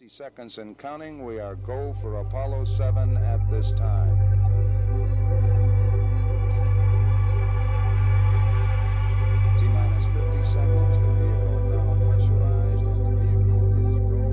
60 seconds and counting. We are go for Apollo 7 at this time. T-minus 50 seconds. The vehicle now pressurized, and the vehicle is go,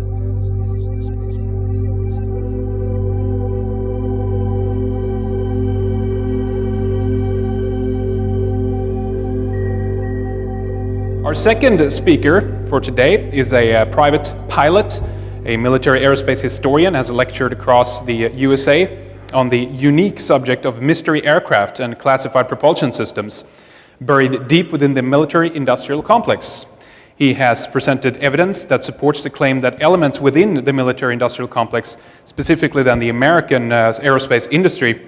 as is the spacecraft. Our second speaker for today is a private pilot, a military aerospace historian, has lectured across the USA on the unique subject of mystery aircraft and classified propulsion systems buried deep within the military-industrial complex. He has presented evidence that supports the claim that elements within the military-industrial complex, specifically then the American aerospace industry,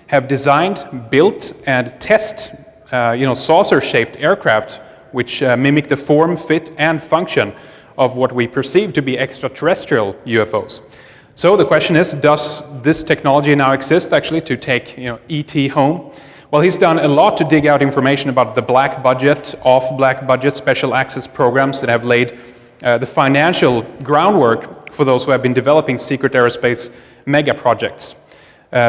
have designed, built, and test saucer-shaped aircraft which mimic the form, fit, and function of what we perceive to be extraterrestrial UFOs. So the question is, does this technology now exist actually to take ET home? Well, he's done a lot to dig out information about the black budget, off-black budget, special access programs that have laid the financial groundwork for those who have been developing secret aerospace mega projects.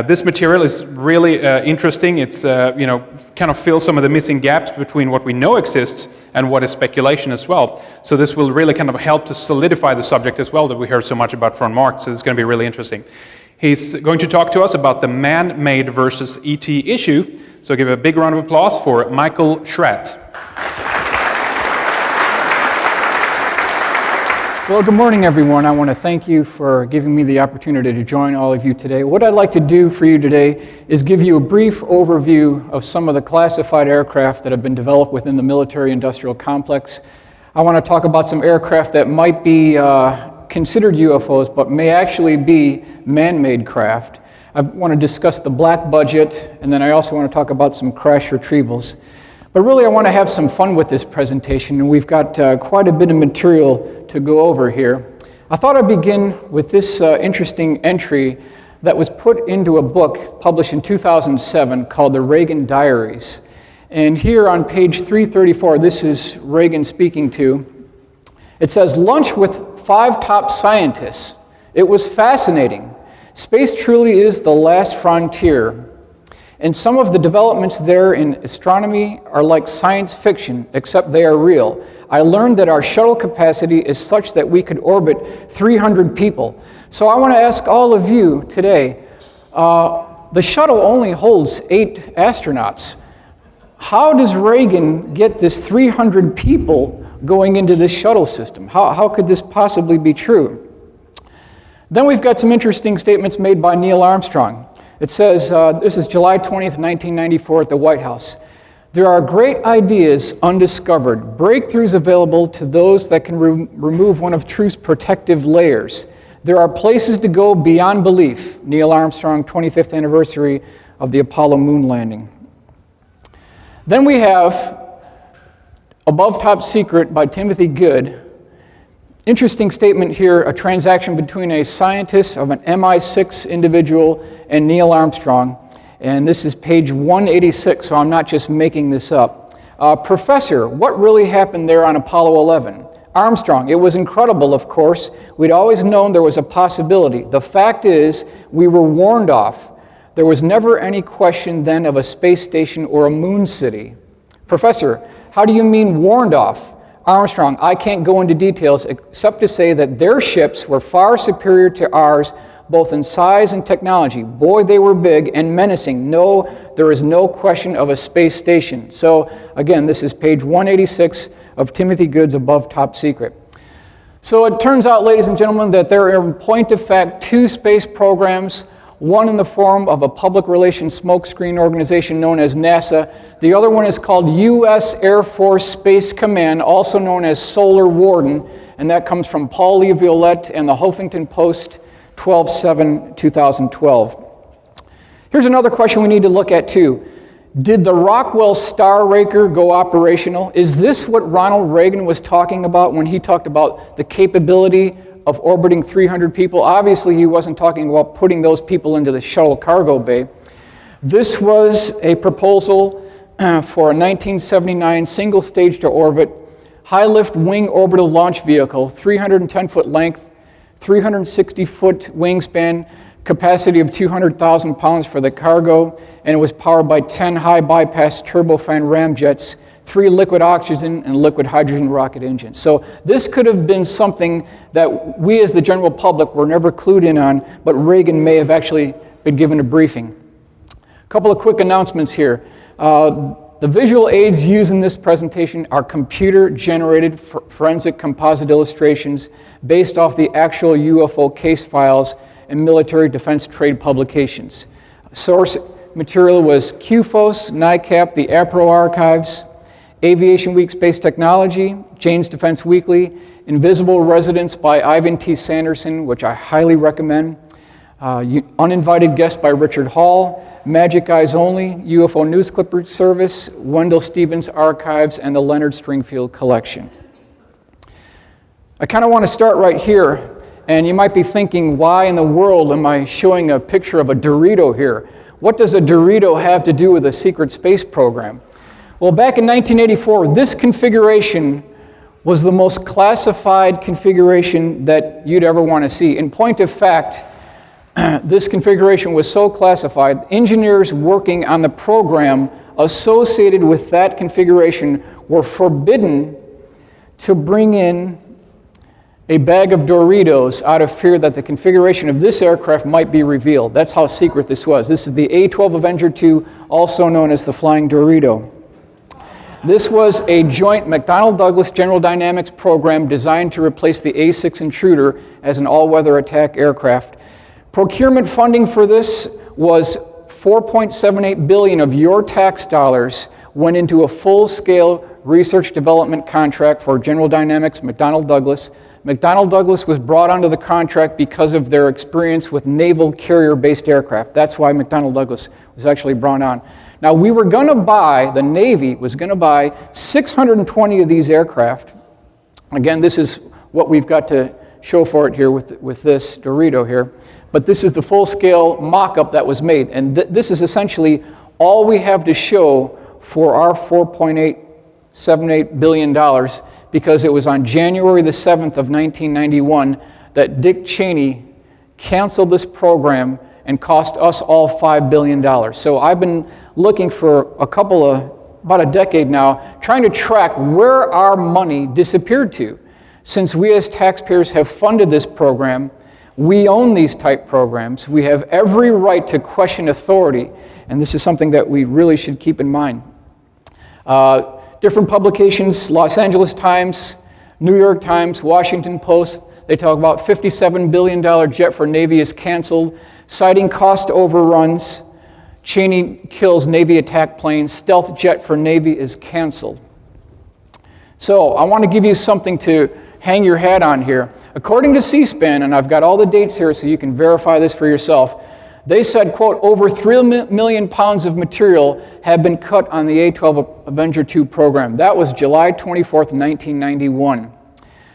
This material is really interesting. It's kind of fills some of the missing gaps between what we know exists and what is speculation as well. So this will really kind of help to solidify the subject as well that we heard so much about from Mark. So it's going to be really interesting. He's going to talk to us about the man-made versus ET issue. So give a big round of applause for Michael Schratt. Well, good morning, everyone. I want to thank you for giving me the opportunity to join all of you today. What I'd like to do for you today is give you a brief overview of some of the classified aircraft that have been developed within the military-industrial complex. I want to talk about some aircraft that might be considered UFOs, but may actually be man-made craft. I want to discuss the black budget, and then I also want to talk about some crash retrievals. But really, I want to have some fun with this presentation, and we've got quite a bit of material to go over here. I thought I'd begin with this interesting entry that was put into a book published in 2007 called The Reagan Diaries. And here on page 334, this is Reagan speaking to. It says, "Lunch with 5 top scientists. It was fascinating. Space truly is the last frontier. And some of the developments there in astronomy are like science fiction, except they are real. I learned that our shuttle capacity is such that we could orbit 300 people. So I want to ask all of you today, the shuttle only holds 8 astronauts. How does Reagan get this 300 people going into this shuttle system? How could this possibly be true?" Then we've got some interesting statements made by Neil Armstrong. It says, this is July 20th, 1994 at the White House. "There are great ideas undiscovered, breakthroughs available to those that can remove one of truth's protective layers. There are places to go beyond belief." Neil Armstrong, 25th anniversary of the Apollo moon landing. Then we have Above Top Secret by Timothy Good. Interesting statement here, a transaction between a scientist of an MI6 individual and Neil Armstrong. And this is page 186, so I'm not just making this up. "Professor, what really happened there on Apollo 11? Armstrong, it was incredible, of course. We'd always known there was a possibility. The fact is, we were warned off. There was never any question then of a space station or a moon city." "Professor, how do you mean warned off?" Armstrong, "I can't go into details except to say that their ships were far superior to ours, both in size and technology. Boy, they were big and menacing. No, there is no question of a space station." So again, this is page 186 of Timothy Good's Above Top Secret. So it turns out, ladies and gentlemen, that there are in point of fact 2 space programs, one in the form of a public relations smokescreen organization known as NASA. The other one is called U.S. Air Force Space Command, also known as Solar Warden, and that comes from Paul Lee Violette and the Huffington Post, 12/7/2012. Here's another question we need to look at too. Did the Rockwell star-raker go operational? Is this what Ronald Reagan was talking about when he talked about the capability of orbiting 300 people? Obviously, he wasn't talking about putting those people into the shuttle cargo bay. This was a proposal for a 1979 single stage to orbit, high lift wing orbital launch vehicle, 310-foot length, 360-foot wingspan, capacity of 200,000 pounds for the cargo, and it was powered by 10 high-bypass turbofan ramjets, 3 liquid oxygen and liquid hydrogen rocket engines. So this could have been something that we as the general public were never clued in on, but Reagan may have actually been given a briefing. A couple of quick announcements here. The visual aids used in this presentation are computer-generated forensic composite illustrations based off the actual UFO case files and military defense trade publications. Source material was QFOS, NICAP, the APRO archives, Aviation Week Space Technology, Jane's Defense Weekly, Invisible Residents by Ivan T. Sanderson, which I highly recommend, Uninvited Guest by Richard Hall, Magic Eyes Only, UFO News Clipper Service, Wendell Stevens Archives, and the Leonard Stringfield Collection. I kind of want to start right here, and you might be thinking, why in the world am I showing a picture of a Dorito here? What does a Dorito have to do with a secret space program? Well, back in 1984, this configuration was the most classified configuration that you'd ever want to see. In point of fact, this configuration was so classified, engineers working on the program associated with that configuration were forbidden to bring in a bag of Doritos out of fear that the configuration of this aircraft might be revealed. That's how secret this was. This is the A-12 Avenger II, also known as the Flying Dorito. This was a joint McDonnell-Douglas General Dynamics program designed to replace the A-6 Intruder as an all-weather attack aircraft. Procurement funding for this was $4.78 billion of your tax dollars went into a full-scale research development contract for General Dynamics McDonnell-Douglas. McDonnell-Douglas was brought onto the contract because of their experience with naval carrier-based aircraft. That's why McDonnell-Douglas was actually brought on. Now, we were going to buy, the Navy was going to buy 620 of these aircraft. Again, this is what we've got to show for it here with this Dorito here. But this is the full-scale mock-up that was made. And this is essentially all we have to show for our $4.878 billion, because it was on January the 7th of 1991 that Dick Cheney canceled this program and cost us all $5 billion. So I've been looking for about a decade now, trying to track where our money disappeared to. Since we as taxpayers have funded this program, we own these type programs, we have every right to question authority, and this is something that we really should keep in mind. Different publications, Los Angeles Times, New York Times, Washington Post, they talk about $57 billion jet for Navy is canceled, citing cost overruns, Cheney kills Navy attack plane, stealth jet for Navy is canceled. So I want to give you something to hang your hat on here. According to C-SPAN, and I've got all the dates here so you can verify this for yourself, they said, quote, over 3 million pounds of material have been cut on the A-12 Avenger II program. That was July 24th, 1991.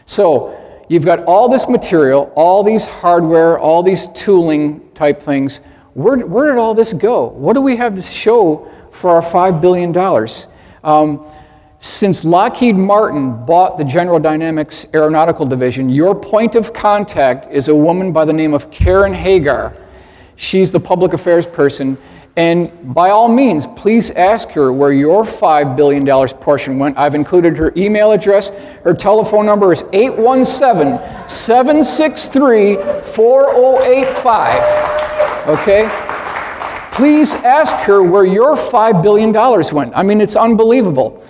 So you've got all this material, all these hardware, all these tooling type things. Where did all this go? What do we have to show for our $5 billion? Since Lockheed Martin bought the General Dynamics Aeronautical Division, your point of contact is a woman by the name of Karen Hagar. She's the public affairs person. And by all means, please ask her where your $5 billion portion went. I've included her email address. Her telephone number is 817-763-4085. Okay? Please ask her where your $5 billion went. I mean, it's unbelievable.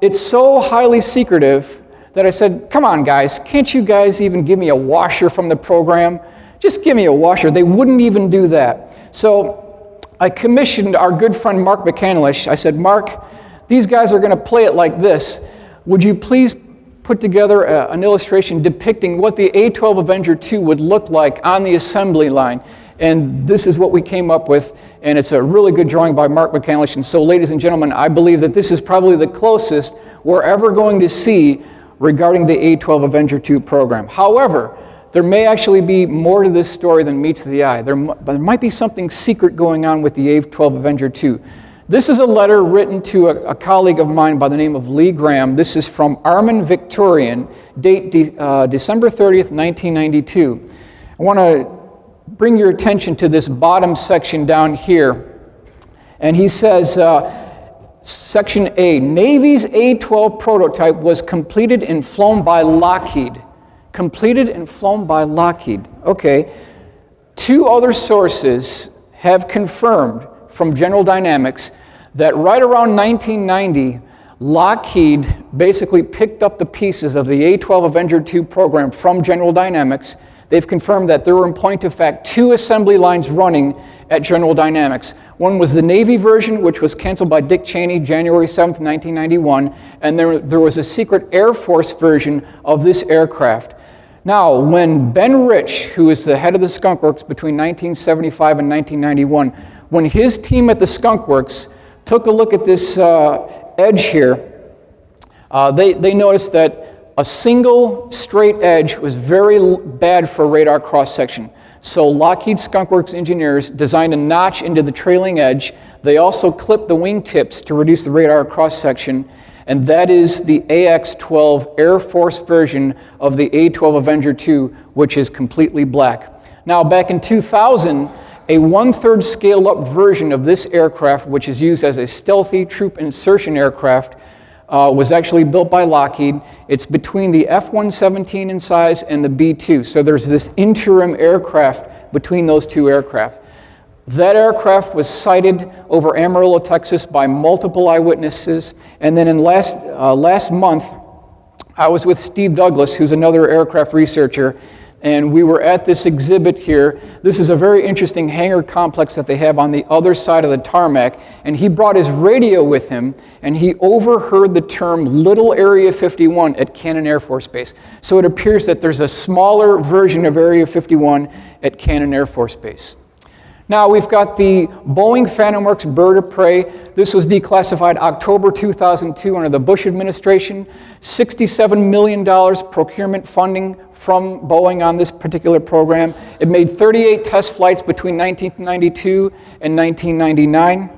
It's so highly secretive that I said, come on, guys, can't you guys even give me a washer from the program? Just give me a washer. They wouldn't even do that. So I commissioned our good friend Mark McCandlish. I said, Mark, these guys are going to play it like this. Would you please put together an illustration depicting what the A-12 Avenger II would look like on the assembly line? And this is what we came up with, and it's a really good drawing by Mark McCandlish. And so, ladies and gentlemen, I believe that this is probably the closest we're ever going to see regarding the A-12 Avenger II program. However, there may actually be more to this story than meets the eye. There might be something secret going on with the A-12 Avenger II. This is a letter written to a colleague of mine by the name of Lee Graham. This is from Armin Victorian, date December 30th, 1992. I want to bring your attention to this bottom section down here. And he says, Section A, Navy's A-12 prototype was completed and flown by Lockheed. Completed and flown by Lockheed. Okay. 2 other sources have confirmed from General Dynamics that right around 1990, Lockheed basically picked up the pieces of the A-12 Avenger II program from General Dynamics. They've confirmed that there were, in point of fact, 2 assembly lines running at General Dynamics. One was the Navy version, which was canceled by Dick Cheney January 7th, 1991, and there was a secret Air Force version of this aircraft. Now, when Ben Rich, who is the head of the Skunk Works between 1975 and 1991, when his team at the Skunk Works took a look at this edge here, they noticed that a single straight edge was very bad for radar cross-section. So Lockheed Skunk Works engineers designed a notch into the trailing edge. They also clipped the wingtips to reduce the radar cross-section, and that is the AX-12 Air Force version of the A-12 Avenger II, which is completely black. Now, back in 2000, a 1/3 scaled up version of this aircraft, which is used as a stealthy troop insertion aircraft, was actually built by Lockheed. It's between the F-117 in size and the B-2. So there's this interim aircraft between those 2 aircraft. That aircraft was sighted over Amarillo, Texas by multiple eyewitnesses. And then in last month, I was with Steve Douglas, who's another aircraft researcher, and we were at this exhibit here. This is a very interesting hangar complex that they have on the other side of the tarmac, and he brought his radio with him, and he overheard the term Little Area 51 at Cannon Air Force Base. So it appears that there's a smaller version of Area 51 at Cannon Air Force Base. Now we've got the Boeing Phantom Works bird of prey. This was declassified October 2002 under the Bush administration. $67 million procurement funding from Boeing on this particular program. It made 38 test flights between 1992 and 1999.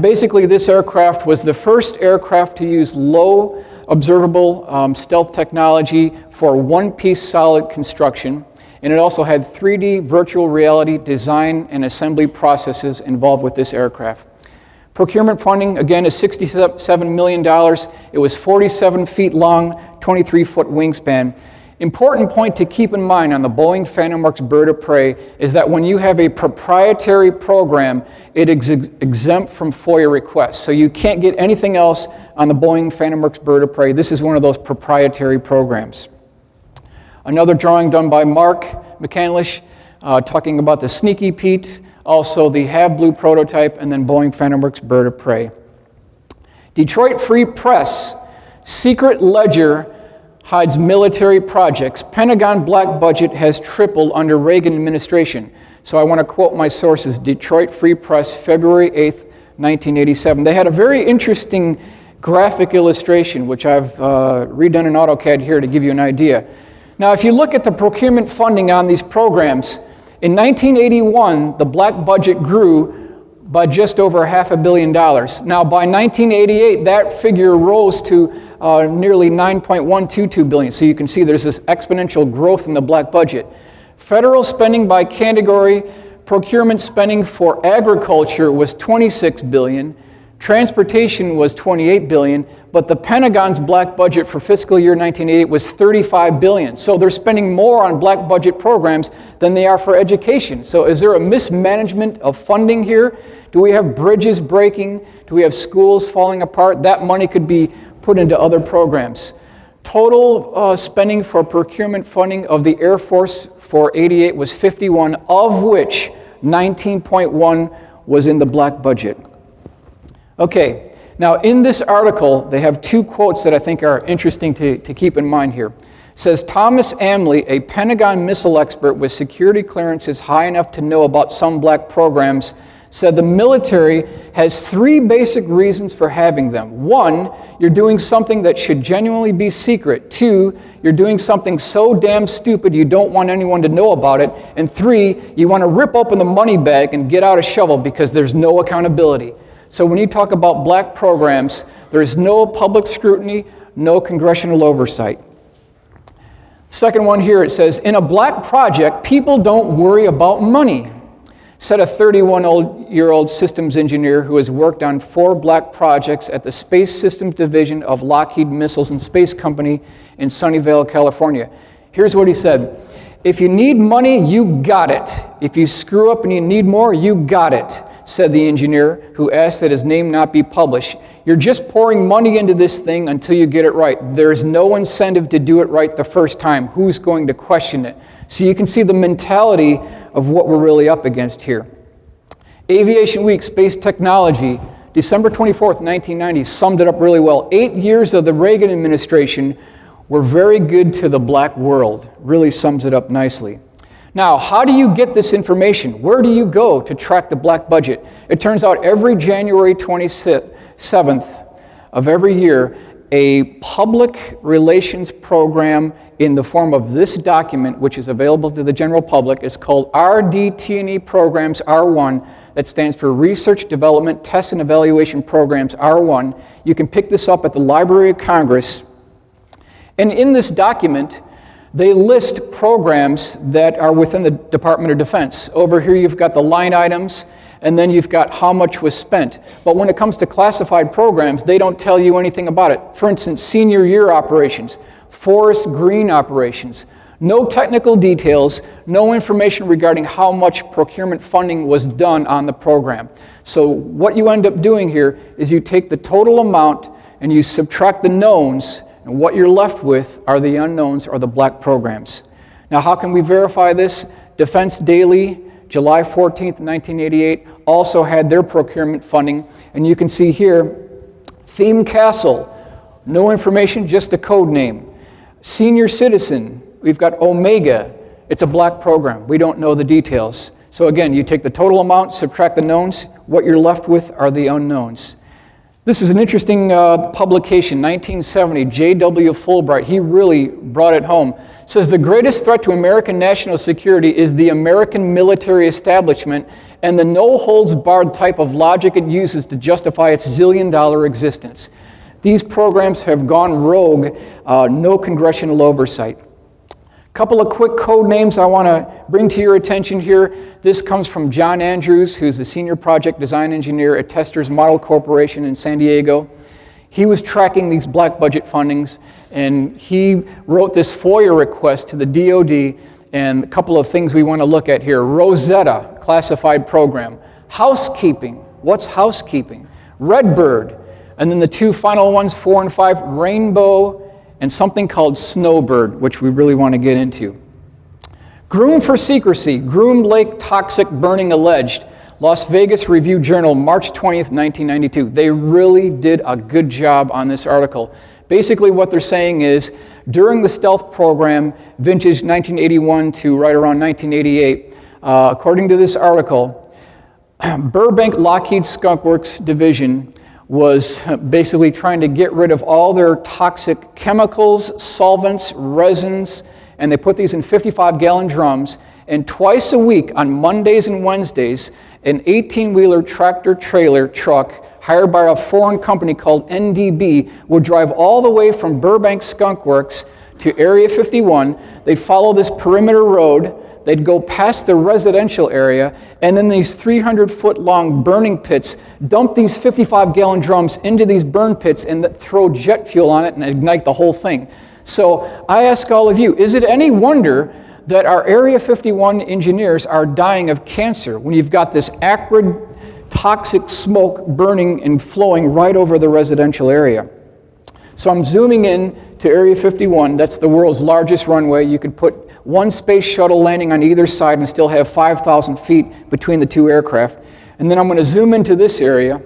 Basically, this aircraft was the first aircraft to use low observable stealth technology for one-piece solid construction. And it also had 3D virtual reality design and assembly processes involved with this aircraft. Procurement funding, again, is $67 million. It was 47 feet long, 23-foot wingspan. Important point to keep in mind on the Boeing Phantom Works bird of prey is that when you have a proprietary program, it is exempt from FOIA requests. So you can't get anything else on the Boeing Phantom Works bird of prey. This is one of those proprietary programs. Another drawing done by Mark McCandlish, talking about the Sneaky Pete, also the Have Blue prototype, and then Boeing Phantom Works bird of prey. Detroit Free Press, secret ledger hides military projects. Pentagon black budget has tripled under Reagan administration. So I want to quote my sources, Detroit Free Press, February 8th, 1987. They had a very interesting graphic illustration, which I've redone in AutoCAD here to give you an idea. Now, if you look at the procurement funding on these programs, in 1981, the black budget grew by just over $500 million. Now, by 1988, that figure rose to nearly $9.122 billion. So you can see there's this exponential growth in the black budget. Federal spending by category, procurement spending for agriculture was $26 billion. Transportation was $28 billion, but the Pentagon's black budget for fiscal year 1988 was $35 billion. So they're spending more on black budget programs than they are for education. So is there a mismanagement of funding here? Do we have bridges breaking? Do we have schools falling apart? That money could be put into other programs. Total spending for procurement funding of the Air Force for 88 was 51, of which 19.1 was in the black budget. Okay, now in this article, they have 2 quotes that I think are interesting to keep in mind here. It says, Thomas Amley, a Pentagon missile expert with security clearances high enough to know about some black programs, said the military has 3 basic reasons for having them. 1, you're doing something that should genuinely be secret. 2, you're doing something so damn stupid you don't want anyone to know about it. And 3, you want to rip open the money bag and get out a shovel because there's no accountability. So when you talk about black programs, there is no public scrutiny, no congressional oversight. Second one here, it says, in a black project, people don't worry about money, said a 31-year-old systems engineer who has worked on 4 black projects at the Space Systems Division of Lockheed Missiles and Space Company in Sunnyvale, California. Here's what he said. If you need money, you got it. If you screw up and you need more, you got it, said the engineer, who asked that his name not be published. You're just pouring money into this thing until you get it right. There's no incentive to do it right the first time. Who's going to question it? So you can see the mentality of what we're really up against here. Aviation Week, Space Technology, December 24th, 1990, summed it up really well. 8 years of the Reagan administration were very good to the black world. Really sums it up nicely. Now, how do you get this information? Where do you go to track the black budget? It turns out every January 27th of every year, a public relations program in the form of this document, which is available to the general public, is called RDT&E Programs R1. That stands for Research, Development, Test, and Evaluation Programs R1. You can pick this up at the Library of Congress. And in this document, they list programs that are within the Department of Defense. Over here you've got the line items, and then you've got how much was spent. But when it comes to classified programs, they don't tell you anything about it. For instance, senior year operations, forest green operations. No technical details, no information regarding how much procurement funding was done on the program. So what you end up doing here is you take the total amount and you subtract the knowns, and what you're left with are the unknowns or the black programs. Now, how can we verify this? Defense Daily, July 14th, 1988, also had their procurement funding. And you can see here, Theme Castle, no information, just a code name. Senior Citizen, we've got Omega. It's a black program. We don't know the details. So again, you take the total amount, subtract the knowns. What you're left with are the unknowns. This is an interesting publication, 1970, J.W. Fulbright. He really brought it home. It says, the greatest threat to American national security is the American military establishment and the no-holds-barred type of logic it uses to justify its zillion-dollar existence. These programs have gone rogue, no congressional oversight. Couple of quick code names I want to bring to your attention here. This comes from John Andrews, who's the Senior Project Design Engineer at Testers Model Corporation in San Diego. He was tracking these black budget fundings, and he wrote this FOIA request to the DoD, and a couple of things we want to look at here. Rosetta, classified program. Housekeeping, what's housekeeping? Redbird, and then the 2 final ones, 4 and 5, Rainbow, and something called Snowbird, which we really want to get into. Groom for secrecy, Groom Lake toxic burning alleged. Las Vegas Review-Journal, March 20th, 1992. They really did a good job on this article. Basically what they're saying is, during the stealth program, vintage 1981 to right around 1988, according to this article, Burbank Lockheed Skunk Works Division was basically trying to get rid of all their toxic chemicals, solvents, resins, and they put these in 55-gallon drums, and twice a week on Mondays and Wednesdays, an 18-wheeler tractor-trailer truck hired by a foreign company called NDB would drive all the way from Burbank Skunk Works to Area 51. They'd follow this perimeter road, they'd go past the residential area, and then these 300-foot-long burning pits dump these 55-gallon drums into these burn pits and throw jet fuel on it and ignite the whole thing. So I ask all of you, is it any wonder that our Area 51 engineers are dying of cancer when you've got this acrid, toxic smoke burning and flowing right over the residential area? So I'm zooming in to Area 51. That's the world's largest runway. You could put one space shuttle landing on either side and still have 5,000 feet between the two aircraft. And then I'm going to zoom into this area.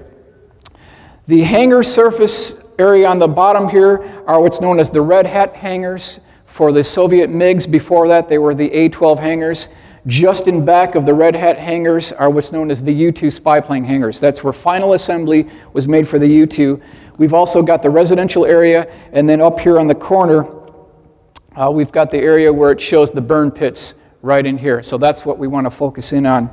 The hangar surface area on the bottom here are what's known as the Red Hat hangars for the Soviet MiGs. Before that, they were the A-12 hangars. Just in back of the Red Hat hangars are what's known as the U-2 spy plane hangars. That's where final assembly was made for the U-2. We've also got the residential area, and then up here on the corner, we've got the area where it shows the burn pits right in here. So that's what we want to focus in on.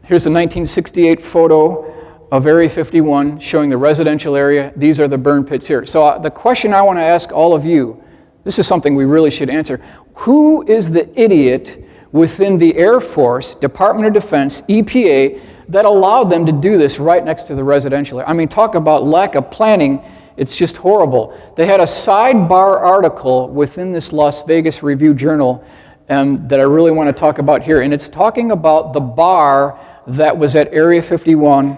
Here's a 1968 photo of Area 51 showing the residential area. These are the burn pits here. So the question I want to ask all of you, this is something we really should answer. Who is the idiot within the Air Force, Department of Defense, EPA, that allowed them to do this right next to the residential area? I mean, talk about lack of planning. It's just horrible. They had a sidebar article within this Las Vegas Review Journal that I really want to talk about here. And it's talking about the bar that was at Area 51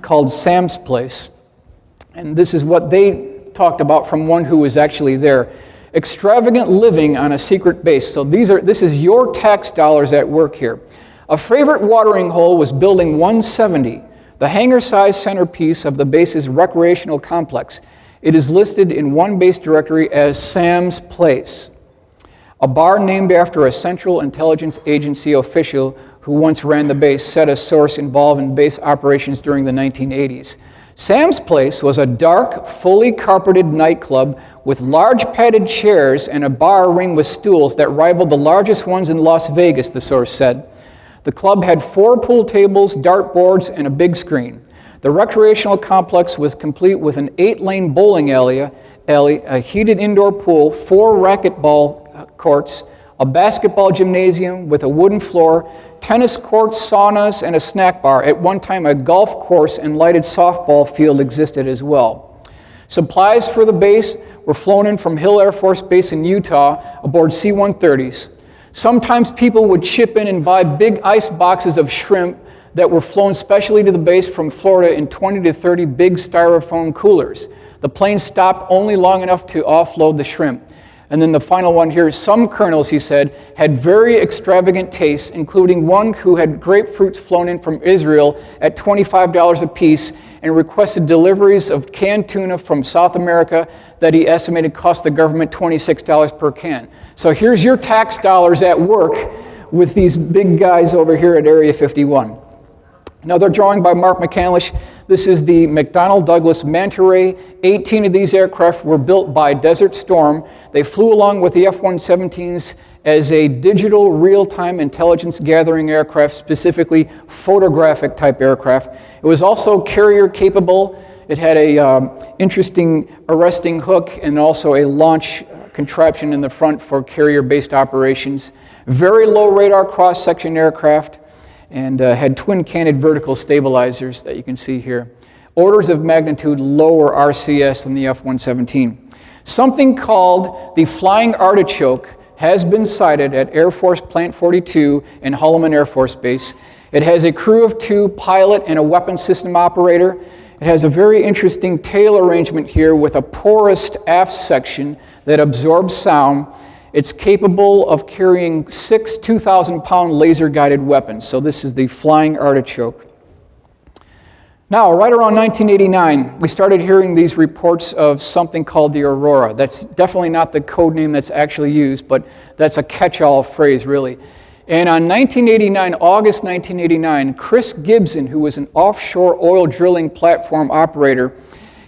called Sam's Place. And this is what they talked about from one who was actually there. Extravagant living on a secret base. So this is your tax dollars at work here. A favorite watering hole was Building 170, the hangar-sized centerpiece of the base's recreational complex. It is listed in one base directory as Sam's Place, a bar named after a Central Intelligence Agency official who once ran the base, said a source involved in base operations during the 1980s. Sam's Place was a dark, fully carpeted nightclub with large padded chairs and a bar ring with stools that rivaled the largest ones in Las Vegas, the source said. The club had 4 pool tables, dartboards, and a big screen. The recreational complex was complete with an 8-lane bowling alley, a heated indoor pool, 4 racquetball courts, a basketball gymnasium with a wooden floor, tennis courts, saunas, and a snack bar. At one time, a golf course and lighted softball field existed as well. Supplies for the base were flown in from Hill Air Force Base in Utah aboard C-130s. Sometimes people would chip in and buy big ice boxes of shrimp that were flown specially to the base from Florida in 20 to 30 big styrofoam coolers. The plane stopped only long enough to offload the shrimp. And then the final one here, some colonels, he said, had very extravagant tastes, including one who had grapefruits flown in from Israel at $25 a piece and requested deliveries of canned tuna from South America that he estimated cost the government $26 per can. So here's your tax dollars at work with these big guys over here at Area 51. Another drawing by Mark McCandlish. This is the McDonnell Douglas Manta-Ray. 18 of these aircraft were built by Desert Storm. They flew along with the F-117s as a digital real-time intelligence gathering aircraft, specifically photographic type aircraft. It was also carrier capable. It had a interesting arresting hook and also a launch contraption in the front for carrier-based operations. Very low radar cross-section aircraft, and had twin-canted vertical stabilizers that you can see here. Orders of magnitude lower RCS than the F-117. Something called the Flying Artichoke has been sighted at Air Force Plant 42 and Holloman Air Force Base. It has a crew of 2, pilot and a weapons system operator. It has a very interesting tail arrangement here with a porous aft section that absorbs sound. It's capable of carrying 6 2,000-pound laser-guided weapons. So this is the Flying Artichoke. Now, right around 1989, we started hearing these reports of something called the Aurora. That's definitely not the code name that's actually used, but that's a catch-all phrase, really. And on August 1989, Chris Gibson, who was an offshore oil drilling platform operator,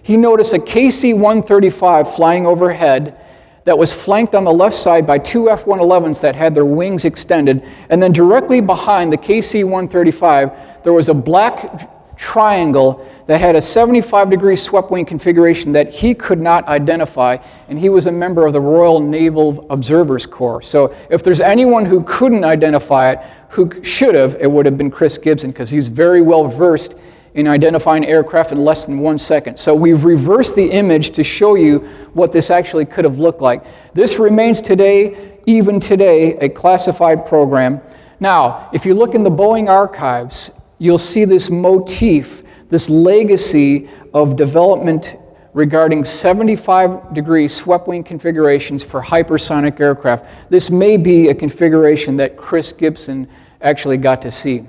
he noticed a KC-135 flying overhead that was flanked on the left side by 2 F-111s that had their wings extended. And then directly behind the KC-135, there was a black triangle that had a 75-degree swept wing configuration that he could not identify, and he was a member of the Royal Naval Observers Corps. So if there's anyone who couldn't identify it, who should have, it would have been Chris Gibson, because he's very well versed in identifying aircraft in less than 1 second. So we've reversed the image to show you what this actually could have looked like. This remains today, even today, a classified program. Now, if you look in the Boeing archives, you'll see this motif, this legacy of development regarding 75-degree swept wing configurations for hypersonic aircraft. This may be a configuration that Chris Gibson actually got to see.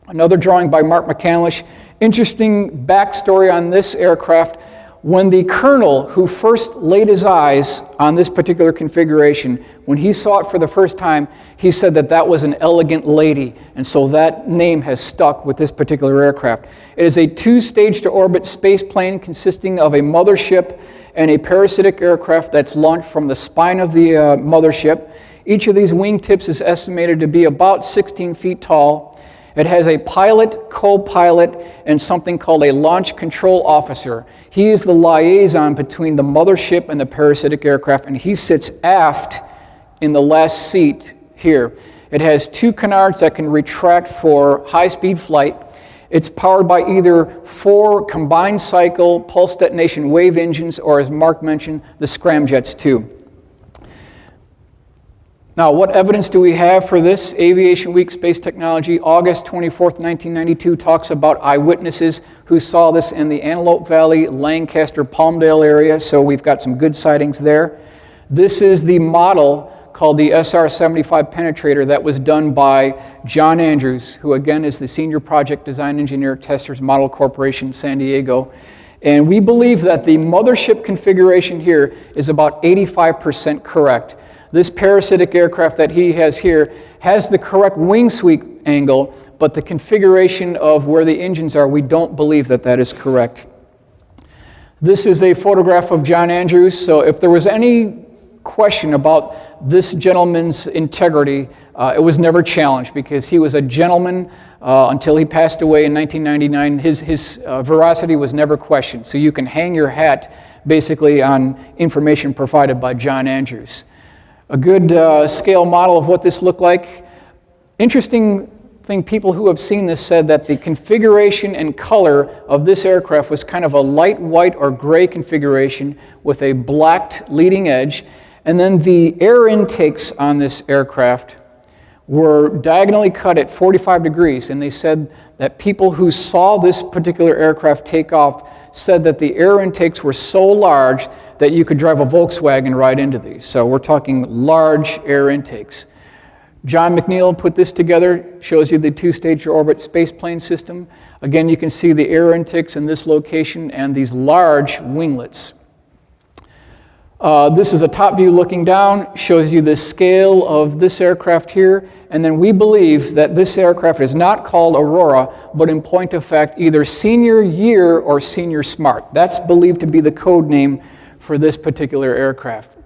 Another drawing by Mark McCandlish. Interesting backstory on this aircraft. When the colonel who first laid his eyes on this particular configuration, when he saw it for the first time, he said that that was an elegant lady, and so that name has stuck with this particular aircraft. It is a 2-stage-to-orbit space plane consisting of a mothership and a parasitic aircraft that's launched from the spine of the mothership. Each of these wingtips is estimated to be about 16 feet tall. It has a pilot, co-pilot, and something called a launch control officer. He is the liaison between the mothership and the parasitic aircraft, and he sits aft in the last seat here. It has 2 canards that can retract for high-speed flight. It's powered by either 4 combined cycle pulse detonation wave engines, or as Mark mentioned, the scramjets too. Now, what evidence do we have for this? Aviation Week Space Technology, August 24th, 1992, talks about eyewitnesses who saw this in the Antelope Valley, Lancaster, Palmdale area, so we've got some good sightings there. This is the model called the SR-75 penetrator that was done by John Andrews, who again is the Senior Project Design Engineer at Testers Model Corporation, San Diego. And we believe that the mothership configuration here is about 85% correct. This parasitic aircraft that he has here has the correct wing sweep angle, but the configuration of where the engines are, we don't believe that that is correct. This is a photograph of John Andrews, so if there was any question about this gentleman's integrity, it was never challenged because he was a gentleman until he passed away in 1999. His veracity was never questioned, so you can hang your hat basically on information provided by John Andrews. A good scale model of what this looked like. Interesting thing, people who have seen this said that the configuration and color of this aircraft was kind of a light white or gray configuration with a blacked leading edge. And then the air intakes on this aircraft were diagonally cut at 45 degrees. And they said that people who saw this particular aircraft take off said that the air intakes were so large that you could drive a Volkswagen right into these. So we're talking large air intakes. John McNeil put this together, shows you the 2-stage orbit spaceplane system. Again, you can see the air intakes in this location and these large winglets. This is a top view looking down, shows you the scale of this aircraft here, and then we believe that this aircraft is not called Aurora, but in point of fact either Senior Year or Senior Smart. That's believed to be the code name for this particular aircraft.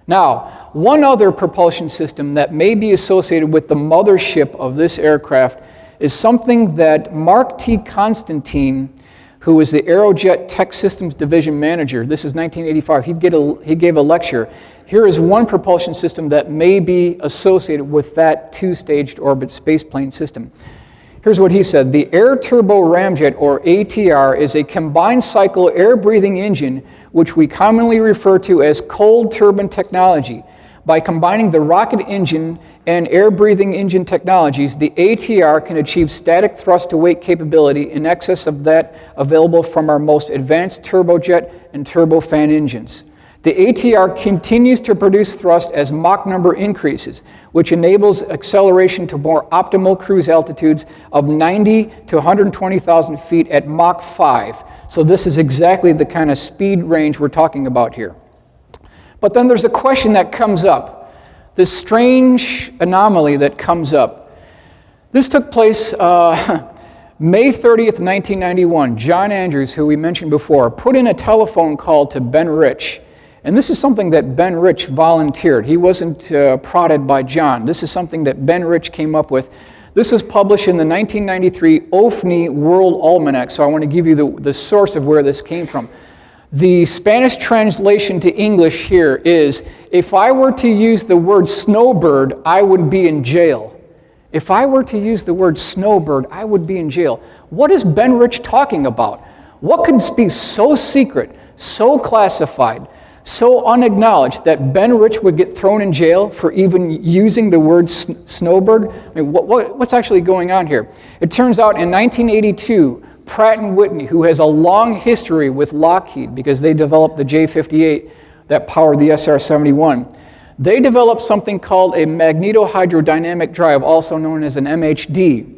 Now, one other propulsion system that may be associated with the mothership of this aircraft is something that Mark T. Constantine, who was the Aerojet Tech Systems Division Manager, this is 1985, he gave a lecture. Here is one propulsion system that may be associated with that 2-staged orbit spaceplane system. Here's what he said: the air turbo ramjet, or ATR, is a combined cycle air-breathing engine which we commonly refer to as cold turbine technology. By combining the rocket engine and air-breathing engine technologies, the ATR can achieve static thrust-to-weight capability in excess of that available from our most advanced turbojet and turbofan engines. The ATR continues to produce thrust as Mach number increases, which enables acceleration to more optimal cruise altitudes of 90 to 120,000 feet at Mach 5. So this is exactly the kind of speed range we're talking about here. But then there's a question that comes up, this strange anomaly that comes up. This took place May 30th, 1991. John Andrews, who we mentioned before, put in a telephone call to Ben Rich. And this is something that Ben Rich volunteered. He wasn't prodded by John. This is something that Ben Rich came up with. This was published in the 1993 OFNI World Almanac, so I want to give you the source of where this came from. The Spanish translation to English here is, if I were to use the word snowbird, I would be in jail. If I were to use the word snowbird, I would be in jail. What is Ben Rich talking about? What could be so secret, so classified, so unacknowledged that Ben Rich would get thrown in jail for even using the word snowbird? I mean, what's actually going on here? It turns out in 1982, Pratt & Whitney, who has a long history with Lockheed because they developed the J-58 that powered the SR-71, they developed something called a Magneto-Hydrodynamic drive, also known as an MHD.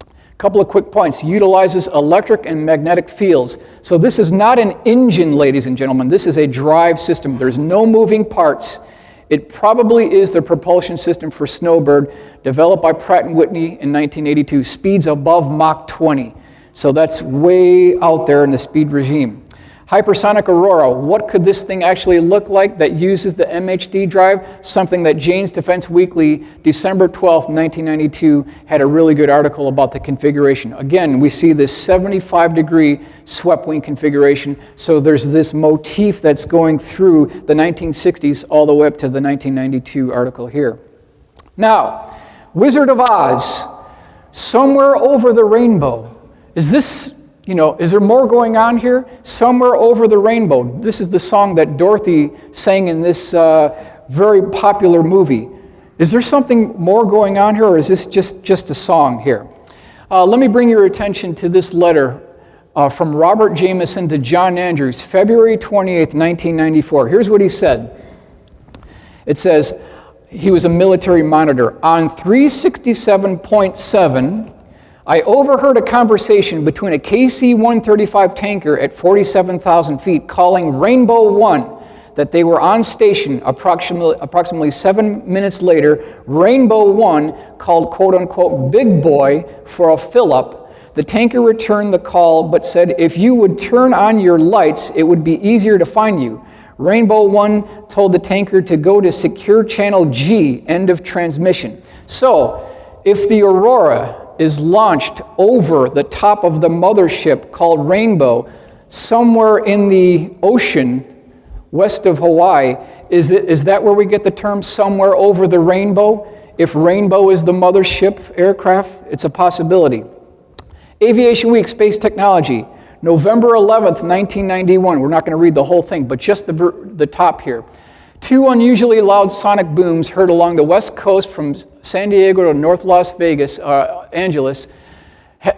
A couple of quick points. Utilizes electric and magnetic fields. So this is not an engine, ladies and gentlemen. This is a drive system. There's no moving parts. It probably is the propulsion system for Snowbird, developed by Pratt & Whitney in 1982. Speeds above Mach 20. So that's way out there in the speed regime. Hypersonic Aurora, what could this thing actually look like that uses the MHD drive? Something that Jane's Defense Weekly, December 12th, 1992, had a really good article about the configuration. Again, we see this 75-degree swept wing configuration, so there's this motif that's going through the 1960s all the way up to the 1992 article here. Now, Wizard of Oz, somewhere over the rainbow. Is this, is there more going on here? Somewhere over the rainbow. This is the song that Dorothy sang in this very popular movie. Is there something more going on here, or is this just a song here? Let me bring your attention to this letter from Robert Jameson to John Andrews, February 28th, 1994. Here's what he said. It says, he was a military monitor. On 367.7, I overheard a conversation between a KC-135 tanker at 47,000 feet calling Rainbow 1 that they were on station. Approximately 7 minutes later, Rainbow 1 called quote-unquote Big Boy for a fill-up. The tanker returned the call but said if you would turn on your lights, it would be easier to find you. Rainbow 1 told the tanker to go to Secure Channel G, end of transmission. So, if the Aurora is launched over the top of the mothership called Rainbow, somewhere in the ocean west of Hawaii, is that where we get the term somewhere over the rainbow? If Rainbow is the mothership aircraft, it's a possibility. Aviation Week, Space Technology, November 11th, 1991. We're not going to read the whole thing, but just the top here. 2 unusually loud sonic booms heard along the west coast from San Diego to North Las Vegas, Angeles,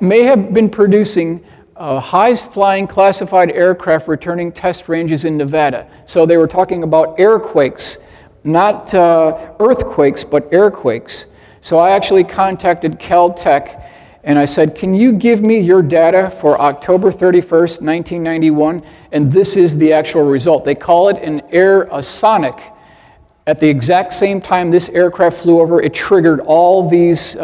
may have been producing high-flying classified aircraft returning test ranges in Nevada. So they were talking about airquakes, not earthquakes, but airquakes. So I actually contacted Caltech and I said, can you give me your data for October 31st, 1991? And this is the actual result. They call it a sonic. At the exact same time this aircraft flew over, it triggered all these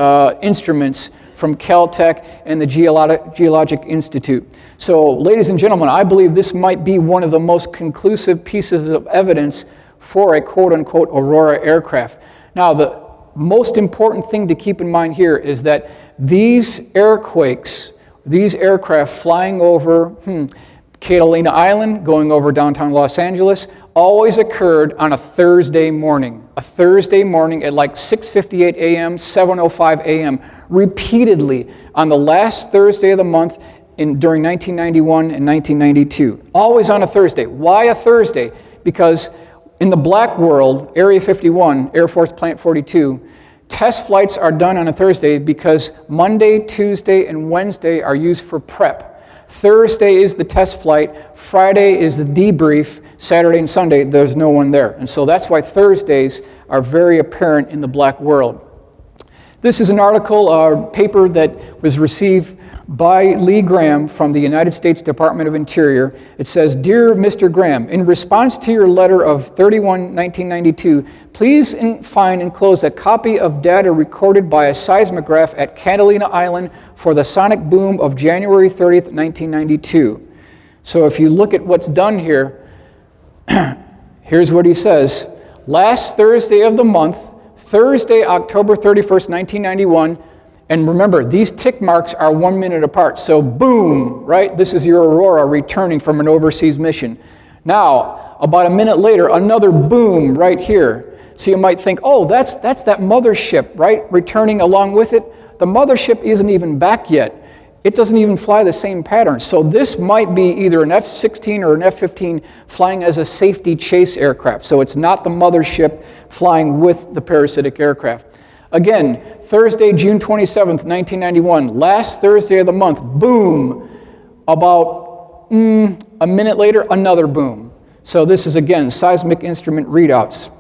instruments from Caltech and the Geologic Institute. So, ladies and gentlemen, I believe this might be one of the most conclusive pieces of evidence for a quote-unquote Aurora aircraft. Now, the most important thing to keep in mind here is that these airquakes, these aircraft flying over Catalina Island, going over downtown Los Angeles, always occurred on a Thursday morning. A Thursday morning at like 6:58 a.m., 7:05 a.m., repeatedly on the last Thursday of the month during 1991 and 1992. Always on a Thursday. Why a Thursday? Because in the black world, Area 51, Air Force Plant 42, test flights are done on a Thursday because Monday, Tuesday, and Wednesday are used for prep. Thursday is the test flight, Friday is the debrief, Saturday and Sunday there's no one there. And so that's why Thursdays are very apparent in the black world. This is an article, a paper that was received by Lee Graham from the United States Department of Interior. It says, Dear Mr. Graham, in response to your letter of 31/1992, please find enclosed a copy of data recorded by a seismograph at Catalina Island for the sonic boom of January 30th, 1992. So if you look at what's done here, here's what he says. Last Thursday of the month, Thursday, October 31st, 1991, and remember, these tick marks are 1 minute apart, so boom, right? This is your Aurora returning from an overseas mission. Now, about a minute later, another boom right here. So you might think, oh, that's that mothership, right? Returning along with it. The mothership isn't even back yet. It doesn't even fly the same pattern. So this might be either an F-16 or an F-15 flying as a safety chase aircraft. So it's not the mothership flying with the parasitic aircraft. Again, Thursday, June 27th, 1991, last Thursday of the month, boom. About a minute later, another boom. So this is, again, seismic instrument readouts.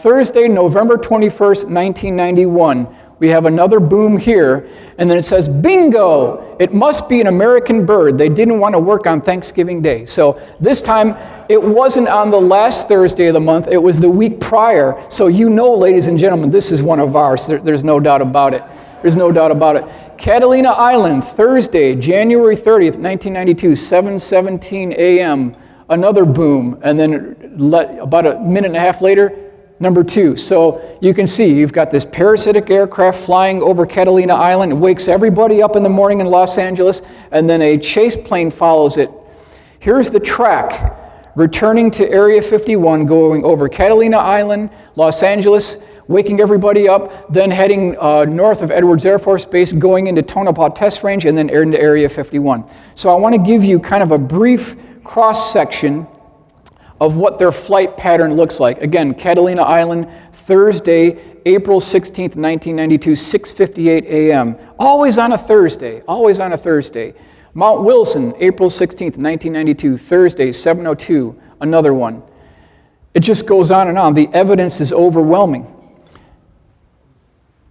Thursday, November 21st, 1991, we have another boom here, and then it says, bingo! It must be an American bird. They didn't want to work on Thanksgiving Day. So this time, it wasn't on the last Thursday of the month, it was the week prior. So you know, ladies and gentlemen, this is one of ours. There's no doubt about it. There's no doubt about it. Catalina Island, Thursday, January 30th, 1992, 7:17 a.m., another boom. And then about a minute and a half later, number 2. So you can see you've got this parasitic aircraft flying over Catalina Island. It wakes everybody up in the morning in Los Angeles, and then a chase plane follows it. Here's the track returning to Area 51, going over Catalina Island, Los Angeles, waking everybody up, then heading north of Edwards Air Force Base, going into Tonopah Test Range, and then into Area 51. So I want to give you kind of a brief cross-section of what their flight pattern looks like. Again, Catalina Island, Thursday, April 16th, 1992, 6:58 a.m. Always on a Thursday, always on a Thursday. Mount Wilson, April 16th, 1992, Thursday, 7:02, another one. It just goes on and on. The evidence is overwhelming.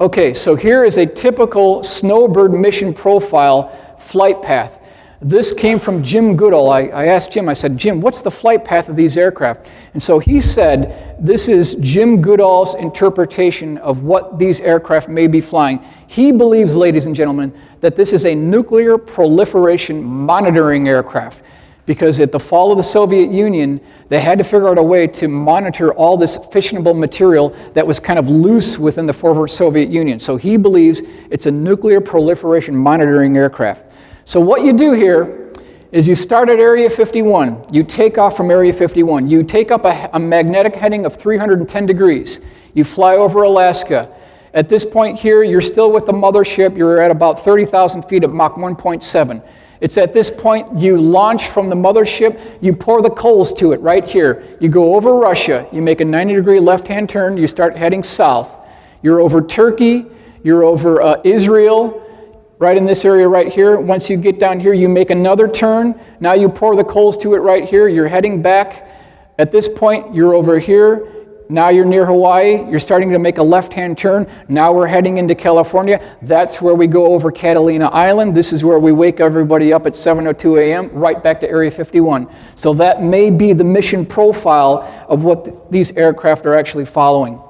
Okay, so here is a typical snowbird mission profile flight path. This came from Jim Goodall. I asked Jim, I said, Jim, what's the flight path of these aircraft? And so he said, this is Jim Goodall's interpretation of what these aircraft may be flying. He believes, ladies and gentlemen, that this is a nuclear proliferation monitoring aircraft, because at the fall of the Soviet Union, they had to figure out a way to monitor all this fissionable material that was kind of loose within the former Soviet Union. So he believes it's a nuclear proliferation monitoring aircraft. So what you do here is you start at Area 51. You take off from Area 51. You take up a magnetic heading of 310 degrees. You fly over Alaska. At this point here, you're still with the mothership. You're at about 30,000 feet at Mach 1.7. It's at this point you launch from the mothership. You pour the coals to it right here. You go over Russia. You make a 90-degree left-hand turn. You start heading south. You're over Turkey. You're over Israel. Right in this area right here. Once you get down here, you make another turn. Now you pour the coals to it right here. You're heading back. At this point, you're over here. Now you're near Hawaii. You're starting to make a left-hand turn. Now we're heading into California. That's where we go over Catalina Island. This is where we wake everybody up at 7:02 a.m., right back to Area 51. So that may be the mission profile of what these aircraft are actually following.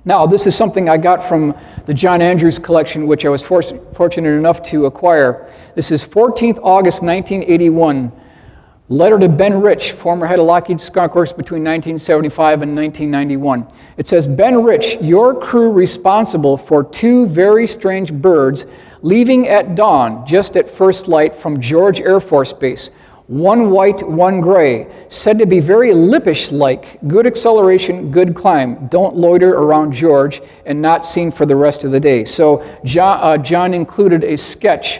Now, this is something I got from the John Andrews collection, which I was fortunate enough to acquire. This is 14th August 1981, letter to Ben Rich, former head of Lockheed Skunk Works between 1975 and 1991. It says, Ben Rich, your crew responsible for 2 very strange birds leaving at dawn, just at first light from George Air Force Base. One white, one gray, said to be very Lippish-like, good acceleration, good climb, don't loiter around George, and not seen for the rest of the day. So John included a sketch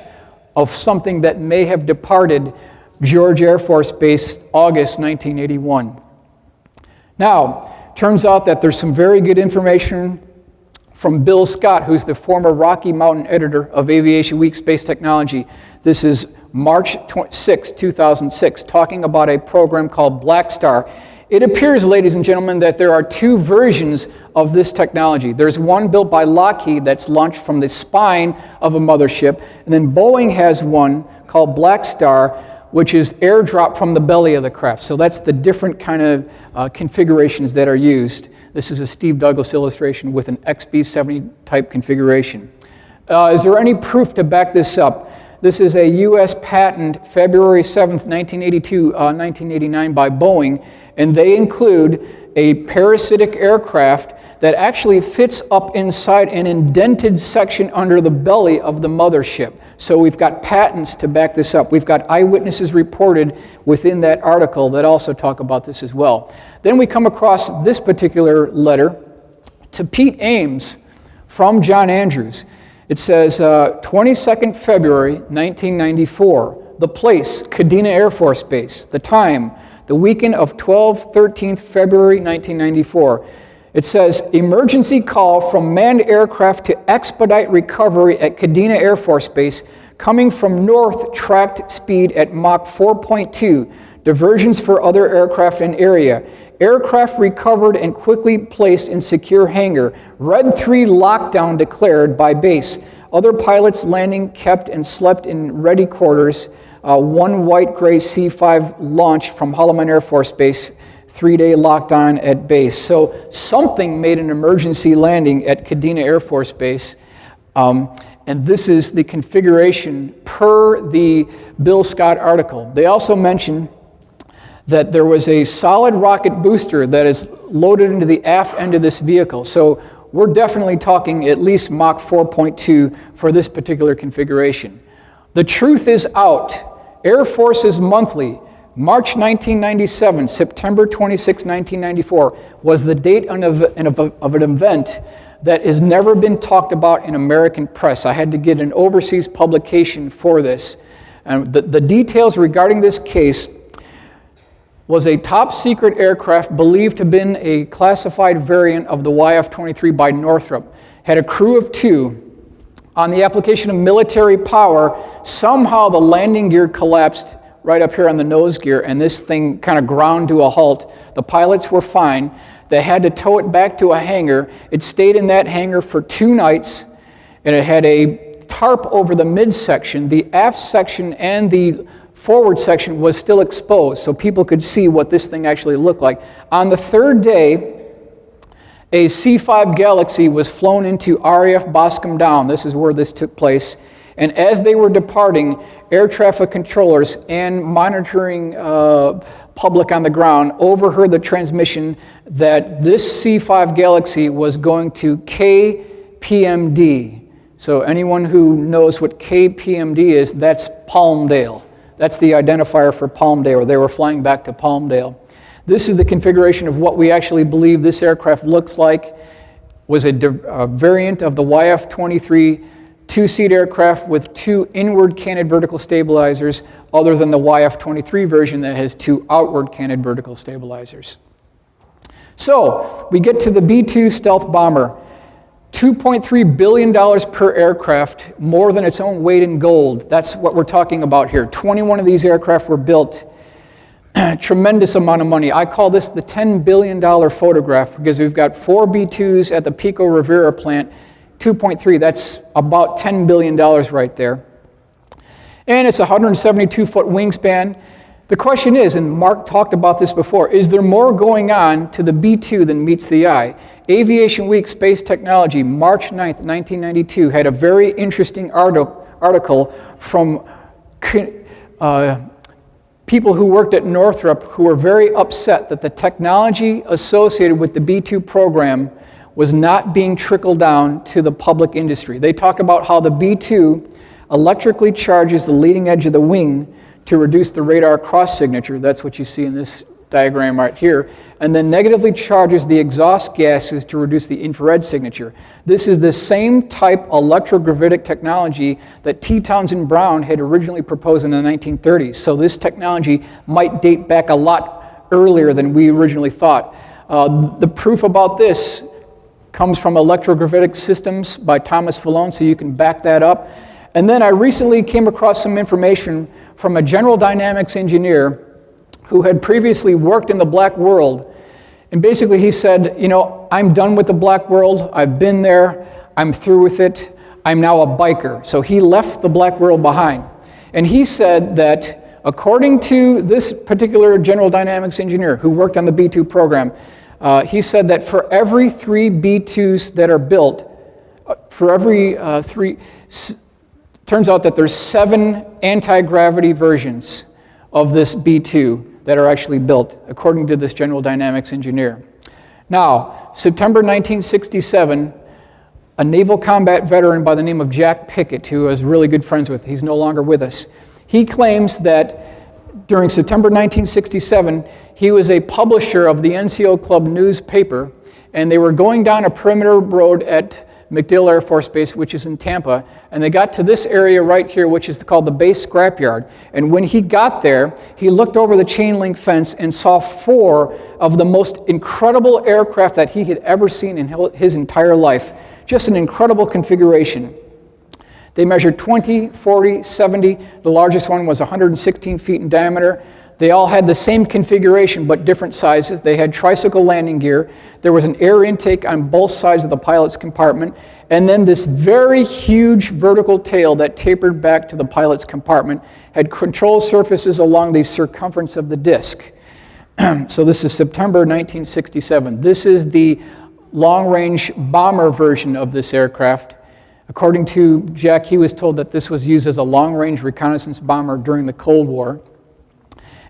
of something that may have departed George Air Force Base, August 1981. Now, turns out that there's some very good information from Bill Scott, who's the former Rocky Mountain editor of Aviation Week Space Technology. This is March 6, 2006, talking about a program called Black Star. It appears, ladies and gentlemen, that there are 2 versions of this technology. There's one built by Lockheed that's launched from the spine of a mothership, and then Boeing has one called Black Star, which is airdropped from the belly of the craft. So that's the different kind of configurations that are used. This is a Steve Douglas illustration with an XB-70 type configuration. Is there any proof to back this up? This is a U.S. patent, February 7th, 1982, 1989 by Boeing, and they include a parasitic aircraft that actually fits up inside an indented section under the belly of the mothership. So we've got patents to back this up. We've got eyewitnesses reported within that article that also talk about this as well. Then we come across this particular letter to Pete Ames from John Andrews. It says, 22nd February, 1994. The place, Kadena Air Force Base. The time, the weekend of 13th February, 1994. It says, emergency call from manned aircraft to expedite recovery at Kadena Air Force Base, coming from north, tracked speed at Mach 4.2. Diversions for other aircraft in area. Aircraft recovered and quickly placed in secure hangar. Red 3 lockdown declared by base. Other pilots landing kept and slept in ready quarters. One white-gray C-5 launched from Holloman Air Force Base. 3-day lockdown at base. So something made an emergency landing at Kadena Air Force Base. And this is the configuration per the Bill Scott article. They also mention that there was a solid rocket booster that is loaded into the aft end of this vehicle. So we're definitely talking at least Mach 4.2 for this particular configuration. The truth is out. Air Forces Monthly, March 1997, September 26, 1994, was the date of an event that has never been talked about in American press. I had to get an overseas publication for this. And the details regarding this case was a top secret aircraft believed to have been a classified variant of the YF-23 by Northrop. Had a crew of 2. On the application of military power, somehow the landing gear collapsed right up here on the nose gear, and this thing kind of ground to a halt. The pilots were fine. They had to tow it back to a hangar. It stayed in that hangar for 2 nights, and it had a tarp over the midsection. The aft section and the forward section was still exposed, so people could see what this thing actually looked like. On the 3rd day, a C-5 Galaxy was flown into RAF Boscombe Down. This is where this took place. And as they were departing, air traffic controllers and monitoring public on the ground overheard the transmission that this C-5 Galaxy was going to KPMD. So anyone who knows what KPMD is, that's Palmdale. That's the identifier for Palmdale. They were flying back to Palmdale. This is the configuration of what we actually believe this aircraft looks like. Was a variant of the YF-23 2-seat aircraft with 2 inward canted vertical stabilizers, other than the YF-23 version that has 2 outward canted vertical stabilizers. So we get to the B-2 stealth bomber. $2.3 billion per aircraft, more than its own weight in gold. That's what we're talking about here. 21 of these aircraft were built. Tremendous amount of money. I call this the $10 billion photograph because we've got 4 B-2s at the Pico Rivera plant. 2.3, that's about $10 billion right there. And it's a 172-foot wingspan. The question is, and Mark talked about this before, is there more going on to the B-2 than meets the eye? Aviation Week Space Technology, March 9th, 1992, had a very interesting article from people who worked at Northrop who were very upset that the technology associated with the B-2 program was not being trickled down to the public industry. They talk about how the B-2 electrically charges the leading edge of the wing to reduce the radar cross signature. That's what you see in this diagram right here. And then negatively charges the exhaust gases to reduce the infrared signature. This is the same type electrogravitic technology that T. Townsend Brown had originally proposed in the 1930s. So this technology might date back a lot earlier than we originally thought. The proof about this comes from Electrogravitic Systems by Thomas Vallone, so you can back that up. And then I recently came across some information from a General Dynamics engineer who had previously worked in the black world. And basically he said, you know, I'm done with the black world. I've been there. I'm through with it. I'm now a biker. So he left the black world behind. And he said that according to this particular General Dynamics engineer who worked on the B-2 program, he said that for every 3 B-2s that are built, for every 3, turns out that there's 7 anti-gravity versions of this B-2 that are actually built, according to this General Dynamics engineer. Now, September 1967, a naval combat veteran by the name of Jack Pickett, who I was really good friends with, he's no longer with us, he claims that during September 1967, he was a publisher of the NCO Club newspaper, and they were going down a perimeter road at MacDill Air Force Base, which is in Tampa, and they got to this area right here, which is called the base scrapyard. And when he got there, he looked over the chain link fence and saw 4 of the most incredible aircraft that he had ever seen in his entire life. Just an incredible configuration. They measured 20, 40, 70. The largest one was 116 feet in diameter. They all had the same configuration, but different sizes. They had tricycle landing gear. There was an air intake on both sides of the pilot's compartment, and then this very huge vertical tail that tapered back to the pilot's compartment had control surfaces along the circumference of the disc. So this is September 1967. This is the long-range bomber version of this aircraft. According to Jack, he was told that this was used as a long-range reconnaissance bomber during the Cold War.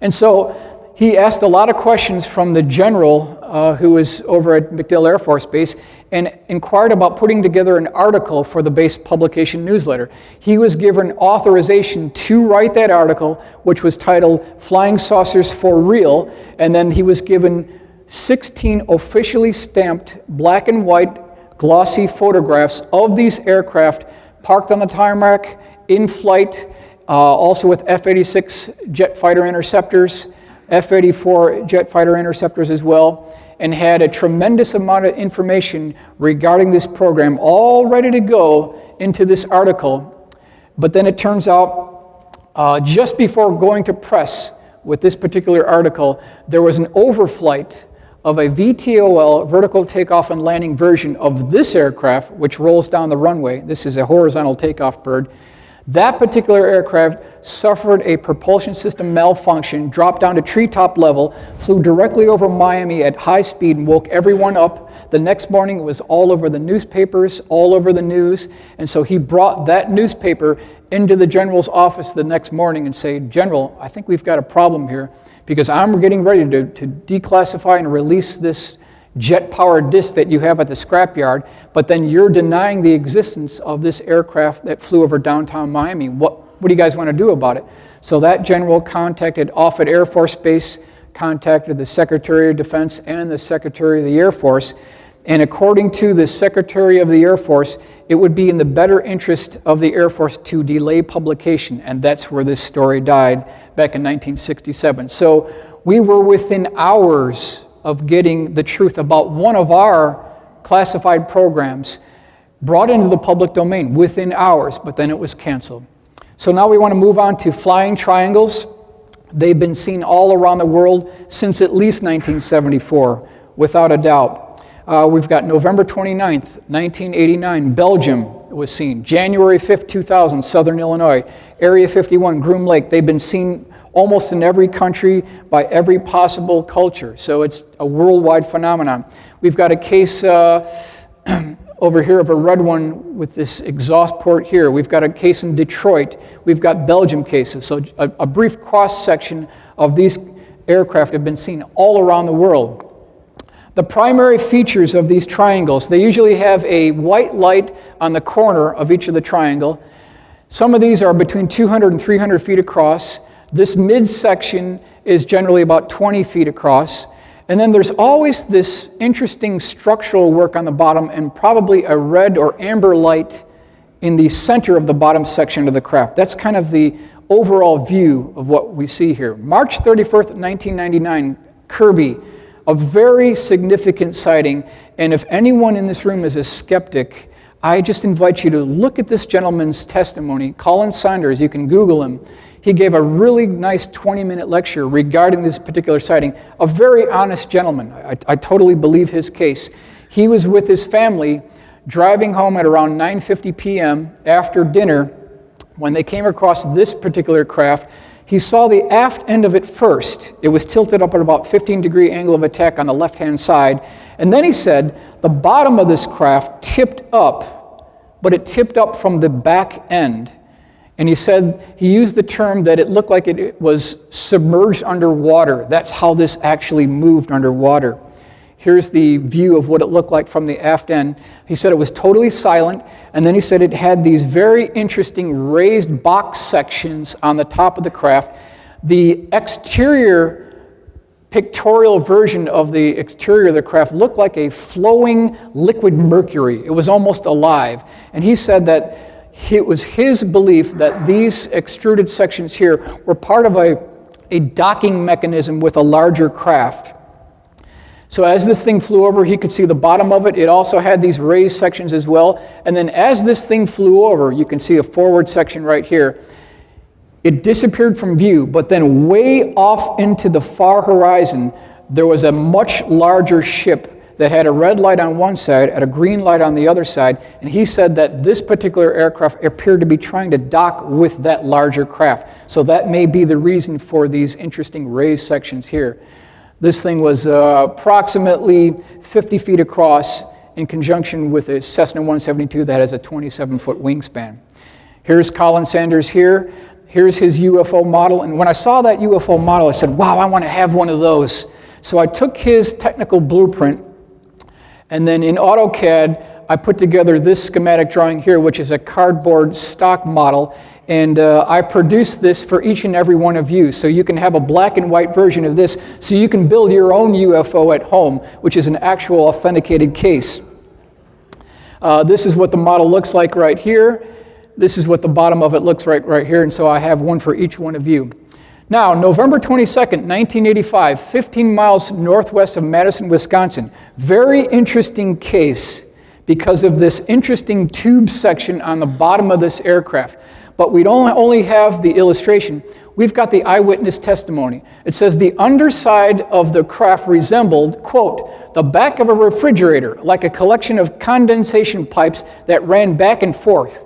And so he asked a lot of questions from the general who was over at MacDill Air Force Base and inquired about putting together an article for the base publication newsletter. He was given authorization to write that article, which was titled Flying Saucers for Real, and then he was given 16 officially stamped black and white glossy photographs of these aircraft parked on the tarmac, in flight, also with F-86 jet fighter interceptors, F-84 jet fighter interceptors as well, and had a tremendous amount of information regarding this program all ready to go into this article. But then it turns out, just before going to press with this particular article, there was an overflight of a VTOL, vertical takeoff and landing version of this aircraft, which rolls down the runway. This is a horizontal takeoff bird. That particular aircraft suffered a propulsion system malfunction, dropped down to treetop level, flew directly over Miami at high speed and woke everyone up. The next morning it was all over the newspapers, all over the news, and so he brought that newspaper into the general's office the next morning and said, "General, I think we've got a problem here because I'm getting ready to declassify and release this jet-powered disc that you have at the scrapyard, but then you're denying the existence of this aircraft that flew over downtown Miami. What do you guys want to do about it?" So that general contacted Offutt Air Force Base, contacted the Secretary of Defense and the Secretary of the Air Force, and according to the Secretary of the Air Force, it would be in the better interest of the Air Force to delay publication, and that's where this story died back in 1967. So we were within hours of getting the truth about one of our classified programs brought into the public domain within hours, but then it was canceled. So now we want to move on to flying triangles. They've been seen all around the world since at least 1974, without a doubt. We've got November 29th, 1989, Belgium was seen. January 5th, 2000, Southern Illinois. Area 51, Groom Lake. They've been seen almost in every country by every possible culture. So it's a worldwide phenomenon. We've got a case over here of a red one with this exhaust port here. We've got a case in Detroit. We've got Belgium cases. So a brief cross-section of these aircraft have been seen all around the world. The primary features of these triangles, they usually have a white light on the corner of each of the triangle. Some of these are between 200 and 300 feet across. This midsection is generally about 20 feet across. And then there's always this interesting structural work on the bottom and probably a red or amber light in the center of the bottom section of the craft. That's kind of the overall view of what we see here. March 31st, 1999, Kirby, a very significant sighting. And if anyone in this room is a skeptic, I just invite you to look at this gentleman's testimony. Colin Saunders, you can Google him. He gave a really nice 20-minute lecture regarding this particular sighting. A very honest gentleman. I totally believe his case. He was with his family driving home at around 9:50 p.m. after dinner when they came across this particular craft. He saw the aft end of it first. It was tilted up at about 15-degree angle of attack on the left-hand side. And then he said the bottom of this craft tipped up, but it tipped up from the back end. And he said, he used the term that it looked like it was submerged underwater. That's how this actually moved underwater. Here's the view of what it looked like from the aft end. He said it was totally silent, and then he said it had these very interesting raised box sections on the top of the craft. The exterior pictorial version of the exterior of the craft looked like a flowing liquid mercury. It was almost alive. And he said that it was his belief that these extruded sections here were part of a docking mechanism with a larger craft. So as this thing flew over, he could see the bottom of it. It also had these raised sections as well. And then as this thing flew over, you can see a forward section right here. It disappeared from view, but then way off into the far horizon, there was a much larger ship that had a red light on one side and a green light on the other side, and he said that this particular aircraft appeared to be trying to dock with that larger craft. So that may be the reason for these interesting raised sections here. This thing was approximately 50 feet across in conjunction with a Cessna 172 that has a 27-foot wingspan. Here's Colin Sanders here. Here's his UFO model. And when I saw that UFO model, I said, wow, I want to have one of those. So I took his technical blueprint, and then in AutoCAD, I put together this schematic drawing here, which is a cardboard stock model. And I produced this for each and every one of you. So you can have a black and white version of this, so you can build your own UFO at home, which is an actual authenticated case. This is what the model looks like right here. This is what the bottom of it looks like right here. And so I have one for each one of you. Now, November 22nd, 1985, 15 miles northwest of Madison, Wisconsin. Very interesting case because of this interesting tube section on the bottom of this aircraft. But we don't only have the illustration, we've got the eyewitness testimony. It says the underside of the craft resembled, quote, the back of a refrigerator, like a collection of condensation pipes that ran back and forth.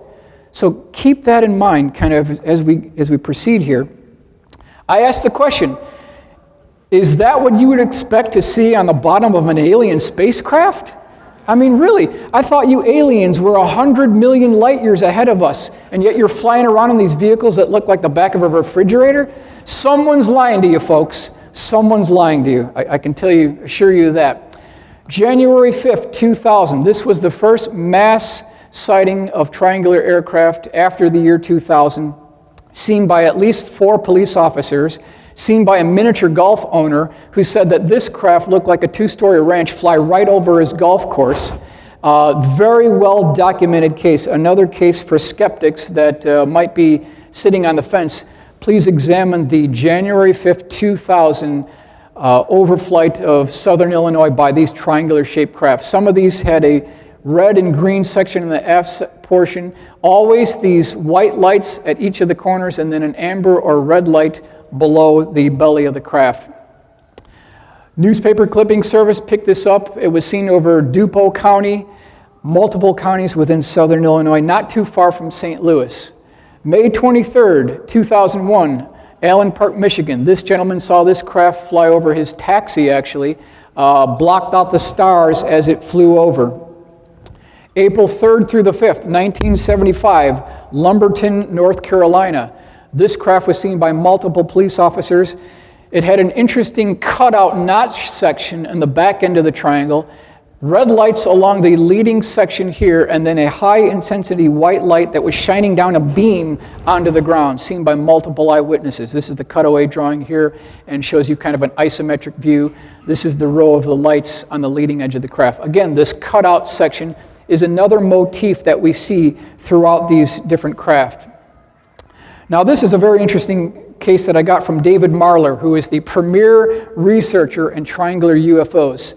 So keep that in mind kind of as we proceed here. I asked the question, is that what you would expect to see on the bottom of an alien spacecraft? I mean, really, I thought you aliens were 100 million light years ahead of us, and yet you're flying around in these vehicles that look like the back of a refrigerator? Someone's lying to you, folks. Someone's lying to you. I can assure you that. January 5th, 2000, this was the first mass sighting of triangular aircraft after the year 2000, seen by at least 4 police officers, seen by a miniature golf owner who said that this craft looked like a 2-story ranch fly right over his golf course. Very well documented case. Another case for skeptics that might be sitting on the fence. Please examine the January 5th, 2000 overflight of southern Illinois by these triangular shaped craft. Some of these had a red and green section in the aft portion, always these white lights at each of the corners, and then an amber or red light below the belly of the craft. Newspaper clipping service picked this up. It was seen over DuPont County, multiple counties within southern Illinois, not too far from St. Louis. May 23rd, 2001, Allen Park, Michigan. This gentleman saw this craft fly over his taxi, actually, blocked out the stars as it flew over. April 3rd through the 5th, 1975, Lumberton, North Carolina. This craft was seen by multiple police officers. It had an interesting cutout notch section in the back end of the triangle, red lights along the leading section here, and then a high-intensity white light that was shining down a beam onto the ground, seen by multiple eyewitnesses. This is the cutaway drawing here and shows you kind of an isometric view. This is the row of the lights on the leading edge of the craft. Again, this cutout section is another motif that we see throughout these different craft. Now, this is a very interesting case that I got from David Marler, who is the premier researcher in triangular UFOs.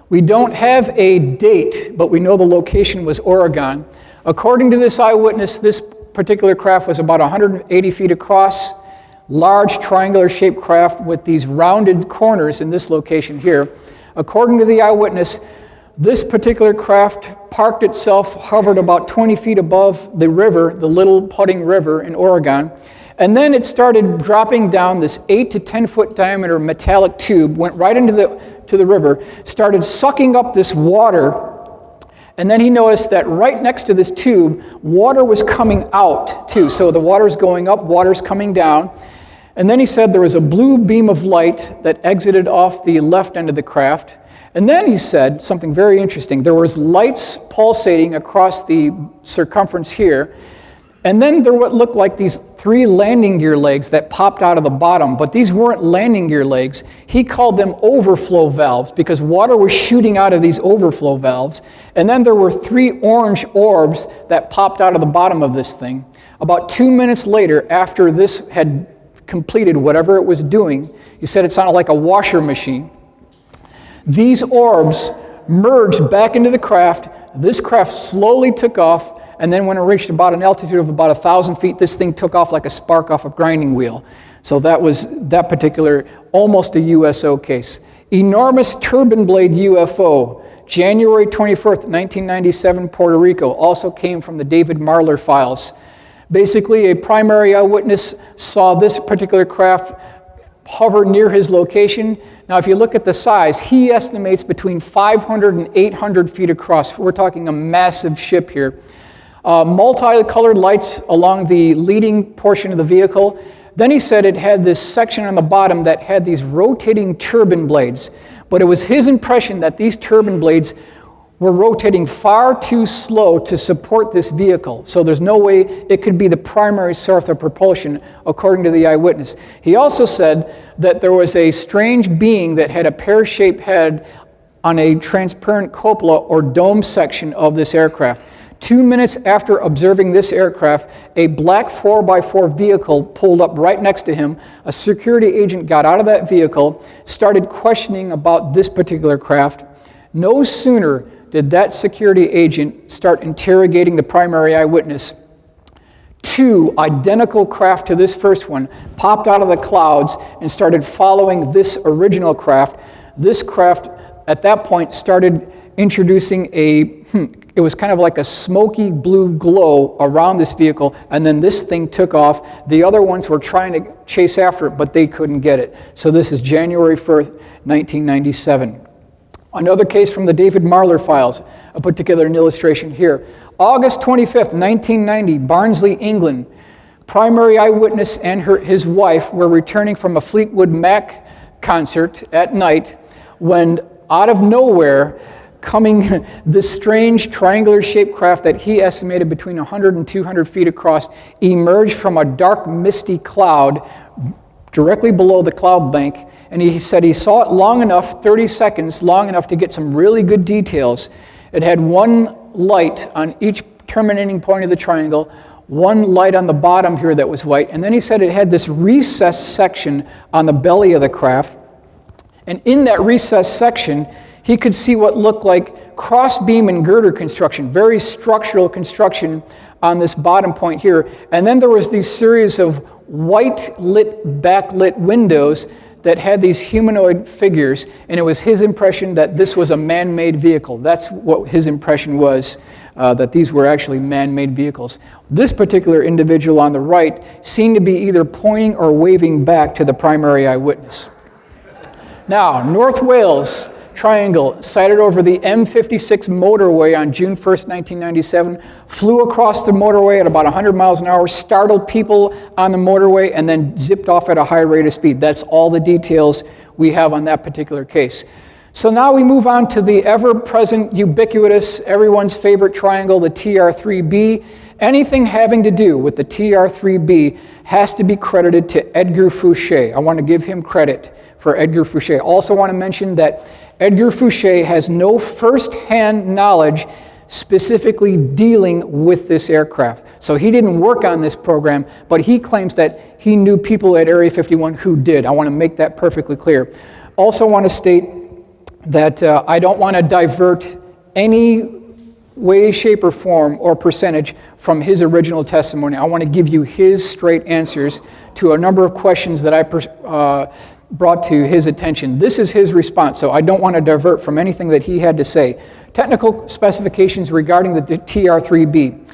We don't have a date, but we know the location was Oregon. According to this eyewitness, this particular craft was about 180 feet across, large triangular-shaped craft with these rounded corners in this location here. According to the eyewitness, this particular craft parked itself, hovered about 20 feet above the river, the Little Pudding River in Oregon, and then it started dropping down this 8 to 10 foot diameter metallic tube, went right into the river, started sucking up this water, and then he noticed that right next to this tube, water was coming out too. So the water's going up, water's coming down, and then he said there was a blue beam of light that exited off the left end of the craft. And then he said something very interesting. There was lights pulsating across the circumference here. And then there what looked like these 3 landing gear legs that popped out of the bottom. But these weren't landing gear legs. He called them overflow valves because water was shooting out of these overflow valves. And then there were 3 orange orbs that popped out of the bottom of this thing. About 2 minutes later, after this had completed whatever it was doing, he said it sounded like a washer machine. These orbs merged back into the craft. This craft slowly took off, and then when it reached about an altitude of about 1,000 feet, this thing took off like a spark off a grinding wheel. So that was that particular, almost a USO case. Enormous turbine blade UFO, January 21st, 1997, Puerto Rico, also came from the David Marler files. Basically, a primary eyewitness saw this particular craft hover near his location. Now, if you look at the size, he estimates between 500 and 800 feet across. We're talking a massive ship here. Multicolored lights along the leading portion of the vehicle. Then he said it had this section on the bottom that had these rotating turbine blades. But it was his impression that these turbine blades were rotating far too slow to support this vehicle. So there's no way it could be the primary source of propulsion, according to the eyewitness. He also said that there was a strange being that had a pear-shaped head on a transparent cupola or dome section of this aircraft. 2 minutes after observing this aircraft, a black 4x4 vehicle pulled up right next to him. A security agent got out of that vehicle, started questioning about this particular craft. No sooner did that security agent start interrogating the primary eyewitness, 2 identical craft to this first one popped out of the clouds and started following this original craft. This craft, at that point, started introducing it was kind of like a smoky blue glow around this vehicle, and then this thing took off. The other ones were trying to chase after it, but they couldn't get it. So this is January 1st, 1997. Another case from the David Marler files. I put together an illustration here. August 25th, 1990, Barnsley, England. Primary eyewitness and his wife were returning from a Fleetwood Mac concert at night when, out of nowhere, coming this strange triangular-shaped craft that he estimated between 100 and 200 feet across emerged from a dark, misty cloud directly below the cloud bank. And he said he saw it long enough, 30 seconds, long enough to get some really good details. It had one light on each terminating point of the triangle, one light on the bottom here that was white, and then he said it had this recessed section on the belly of the craft. And in that recessed section, he could see what looked like cross-beam and girder construction, very structural construction on this bottom point here. And then there was these series of white-lit, backlit windows that had these humanoid figures, and it was his impression that this was a man-made vehicle. That's what his impression was, that these were actually man-made vehicles. This particular individual on the right seemed to be either pointing or waving back to the primary eyewitness. Now, North Wales Triangle, sighted over the M56 motorway on June 1st, 1997, flew across the motorway at about 100 miles an hour, startled people on the motorway, and then zipped off at a high rate of speed. That's all the details we have on that particular case. So now we move on to the ever-present, ubiquitous, everyone's favorite triangle, the TR-3B. Anything having to do with the TR-3B has to be credited to Edgar Fouché. I want to give him credit for Edgar Fouché. Also want to mention that Edgar Fouché has no first-hand knowledge specifically dealing with this aircraft. So he didn't work on this program, but he claims that he knew people at Area 51 who did. I want to make that perfectly clear. Also want to state that I don't want to divert any way, shape, or form or percentage from his original testimony. I want to give you his straight answers to a number of questions that I brought to his attention. This is his response, so I don't want to divert from anything that he had to say. Technical specifications regarding the TR-3B.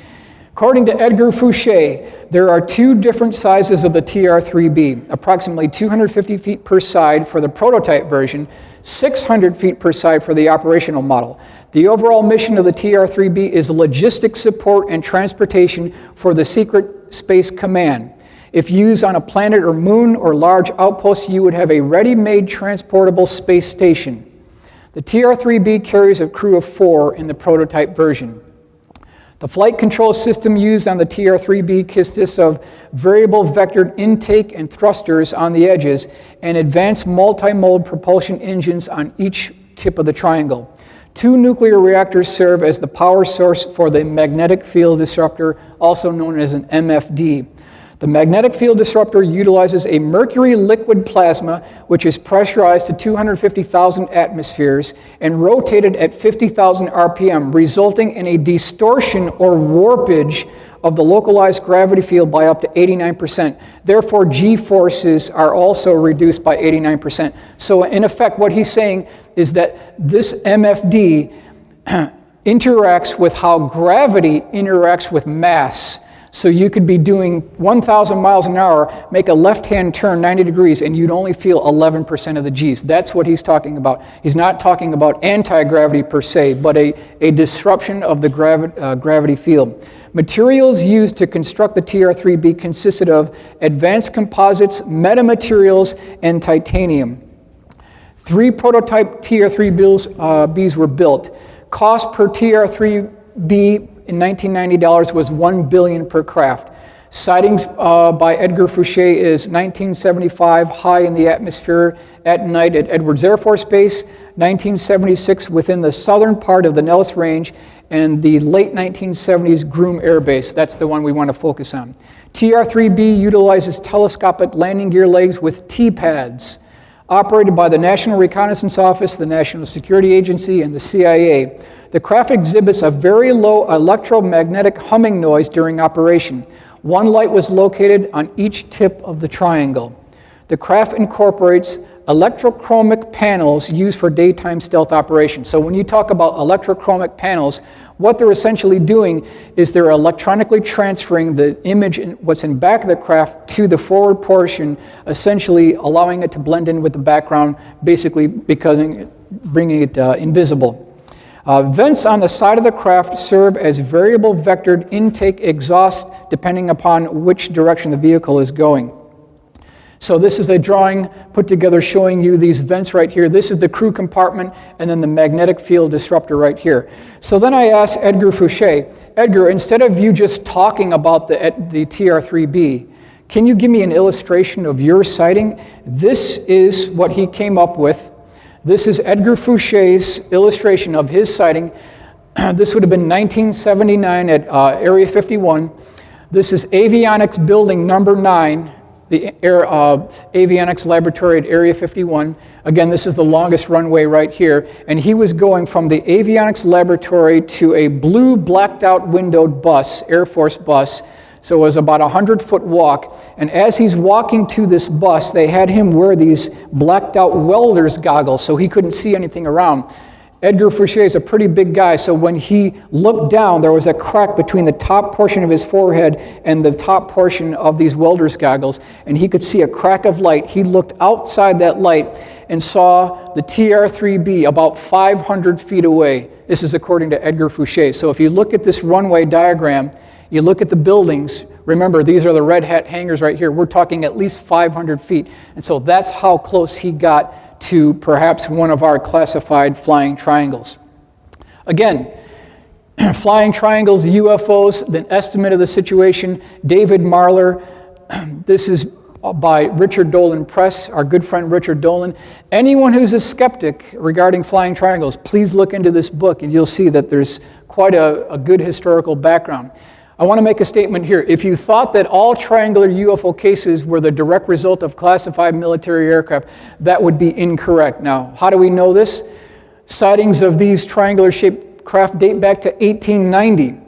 According to Edgar Fouché, there are 2 different sizes of the TR-3B, approximately 250 feet per side for the prototype version, 600 feet per side for the operational model. The overall mission of the TR-3B is logistics support and transportation for the Secret Space Command. If used on a planet or moon or large outpost, you would have a ready-made transportable space station. The TR-3B carries a crew of 4 in the prototype version. The flight control system used on the TR-3B consists of variable vectored intake and thrusters on the edges and advanced multi-mode propulsion engines on each tip of the triangle. 2 nuclear reactors serve as the power source for the magnetic field disruptor, also known as an MFD. The magnetic field disruptor utilizes a mercury liquid plasma, which is pressurized to 250,000 atmospheres and rotated at 50,000 RPM, resulting in a distortion or warpage of the localized gravity field by up to 89%. Therefore, G-forces are also reduced by 89%. So in effect, what he's saying is that this MFD interacts with how gravity interacts with mass. So you could be doing 1,000 miles an hour, make a left-hand turn 90 degrees, and you'd only feel 11% of the G's. That's what he's talking about. He's not talking about anti-gravity per se, but a disruption of the gravity field. Materials used to construct the TR-3B consisted of advanced composites, metamaterials, and titanium. 3 prototype TR-3Bs were built. Cost per TR-3B in $1990 was $1 billion per craft. Sightings by Edgar Fouché is 1975, high in the atmosphere at night at Edwards Air Force Base, 1976 within the southern part of the Nellis Range, and the late 1970s Groom Air Base. That's the one we want to focus on. TR-3B utilizes telescopic landing gear legs with T-pads, operated by the National Reconnaissance Office, the National Security Agency, and the CIA. The craft exhibits a very low electromagnetic humming noise during operation. 1 light was located on each tip of the triangle. The craft incorporates electrochromic panels used for daytime stealth operations. So when you talk about electrochromic panels, what they're essentially doing is they're electronically transferring the image in what's in back of the craft to the forward portion, essentially allowing it to blend in with the background, basically bringing it invisible. Vents on the side of the craft serve as variable vectored intake exhaust depending upon which direction the vehicle is going. So this is a drawing put together showing you these vents right here. This is the crew compartment and then the magnetic field disruptor right here. So then I asked Edgar Fouché, Edgar, instead of you just talking about the TR-3B, can you give me an illustration of your sighting? This is what he came up with. This is Edgar Fouché's illustration of his sighting. This would have been 1979 at Area 51. This is Avionics Building Number 9, the Avionics Laboratory at Area 51. Again, this is the longest runway right here. And he was going from the Avionics Laboratory to a blue blacked out windowed bus, Air Force bus. So it was about a 100-foot walk. And as he's walking to this bus, they had him wear these blacked out welder's goggles so he couldn't see anything around. Edgar Fouché is a pretty big guy, so when he looked down, there was a crack between the top portion of his forehead and the top portion of these welder's goggles, and he could see a crack of light. He looked outside that light and saw the TR-3B about 500 feet away. This is according to Edgar Fouché. So if you look at this runway diagram, you look at the buildings, remember these are the red hat hangars right here, we're talking at least 500 feet. And so that's how close he got to perhaps one of our classified flying triangles. Again, flying triangles, UFOs, the estimate of the situation, David Marler, this is by Richard Dolan Press, our good friend Richard Dolan. Anyone who's a skeptic regarding flying triangles, please look into this book and you'll see that there's quite a good historical background. I want to make a statement here. If you thought that all triangular UFO cases were the direct result of classified military aircraft, that would be incorrect. Now, how do we know this? Sightings of these triangular-shaped craft date back to 1890.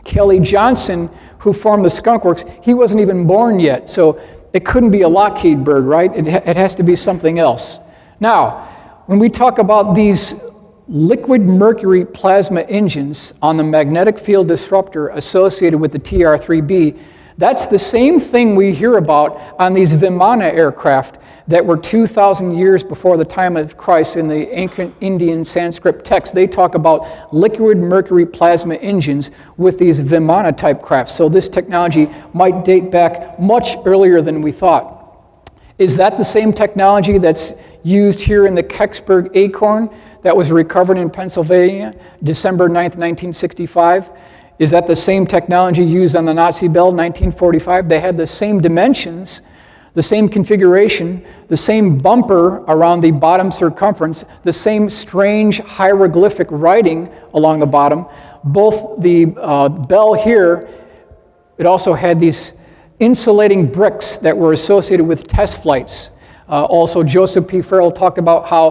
Kelly Johnson, who formed the Skunk Works, he wasn't even born yet, so it couldn't be a Lockheed bird, right? It has to be something else. Now, when we talk about these liquid mercury plasma engines on the magnetic field disruptor associated with the TR-3B, that's the same thing we hear about on these Vimana aircraft that were 2,000 years before the time of Christ in the ancient Indian Sanskrit text. They talk about liquid mercury plasma engines with these Vimana type crafts. So this technology might date back much earlier than we thought. Is that the same technology that's used here in the Kecksburg Acorn that was recovered in Pennsylvania, December 9th, 1965? Is that the same technology used on the Nazi Bell, 1945? They had the same dimensions, the same configuration, the same bumper around the bottom circumference, the same strange hieroglyphic writing along the bottom. Both the Bell here, it also had these insulating bricks that were associated with test flights. Also, Joseph P. Farrell talked about how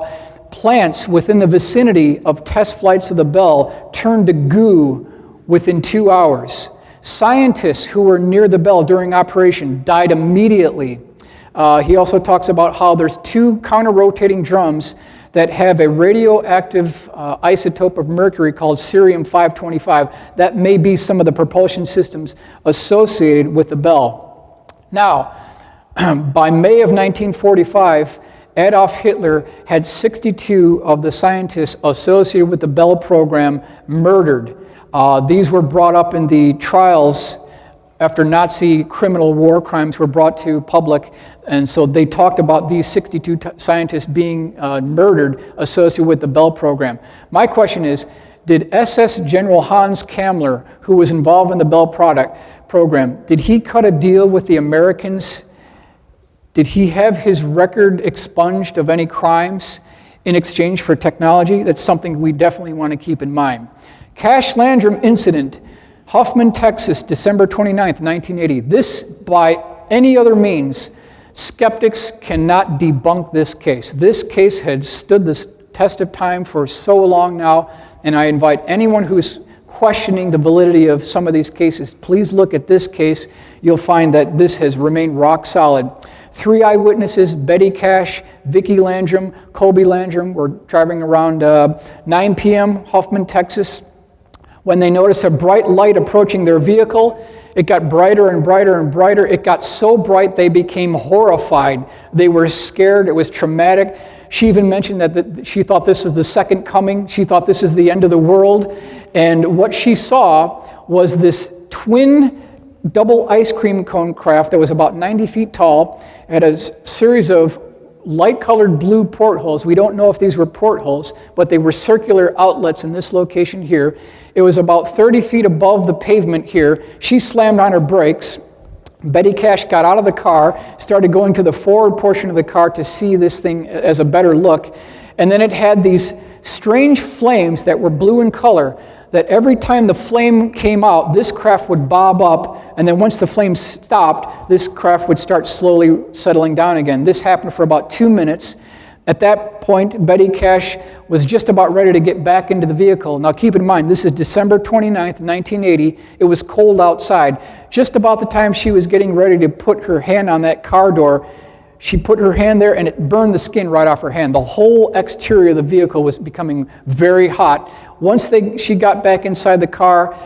plants within the vicinity of test flights of the Bell turned to goo within 2 hours. Scientists who were near the Bell during operation died immediately. He also talks about how there's 2 counter-rotating drums that have a radioactive isotope of mercury called cerium-525. That may be some of the propulsion systems associated with the Bell. Now, by May of 1945, Adolf Hitler had 62 of the scientists associated with the Bell program murdered. These were brought up in the trials after Nazi criminal war crimes were brought to public, and so they talked about these 62 scientists being murdered associated with the Bell program. My question is, did SS General Hans Kammler, who was involved in the Bell program, did he cut a deal with the Americans? Did he have his record expunged of any crimes in exchange for technology? That's something we definitely want to keep in mind. Cash Landrum incident, Huffman, Texas, December 29th, 1980. This, by any other means, skeptics cannot debunk this case. This case had stood the test of time for so long now, and I invite anyone who's questioning the validity of some of these cases, please look at this case. You'll find that this has remained rock solid. 3 eyewitnesses, Betty Cash, Vicki Landrum, Colby Landrum, were driving around 9 p.m., Huffman, Texas, when they noticed a bright light approaching their vehicle. It got brighter and brighter and brighter. It got so bright they became horrified. They were scared. It was traumatic. She even mentioned that she thought this was the second coming. She thought this is the end of the world. And what she saw was this twin double ice cream cone craft that was about 90 feet tall, had a series of light-colored blue portholes. We don't know if these were portholes, but they were circular outlets in this location here. It was about 30 feet above the pavement here. She slammed on her brakes. Betty Cash got out of the car, started going to the forward portion of the car to see this thing as a better look. And then it had these strange flames that were blue in color, that every time the flame came out, this craft would bob up, and then once the flame stopped, this craft would start slowly settling down again. This happened for about 2 minutes. At that point, Betty Cash was just about ready to get back into the vehicle. Now keep in mind, this is December 29th, 1980. It was cold outside. Just about the time she was getting ready to put her hand on that car door, she put her hand there and it burned the skin right off her hand. The whole exterior of the vehicle was becoming very hot. Once she got back inside the car,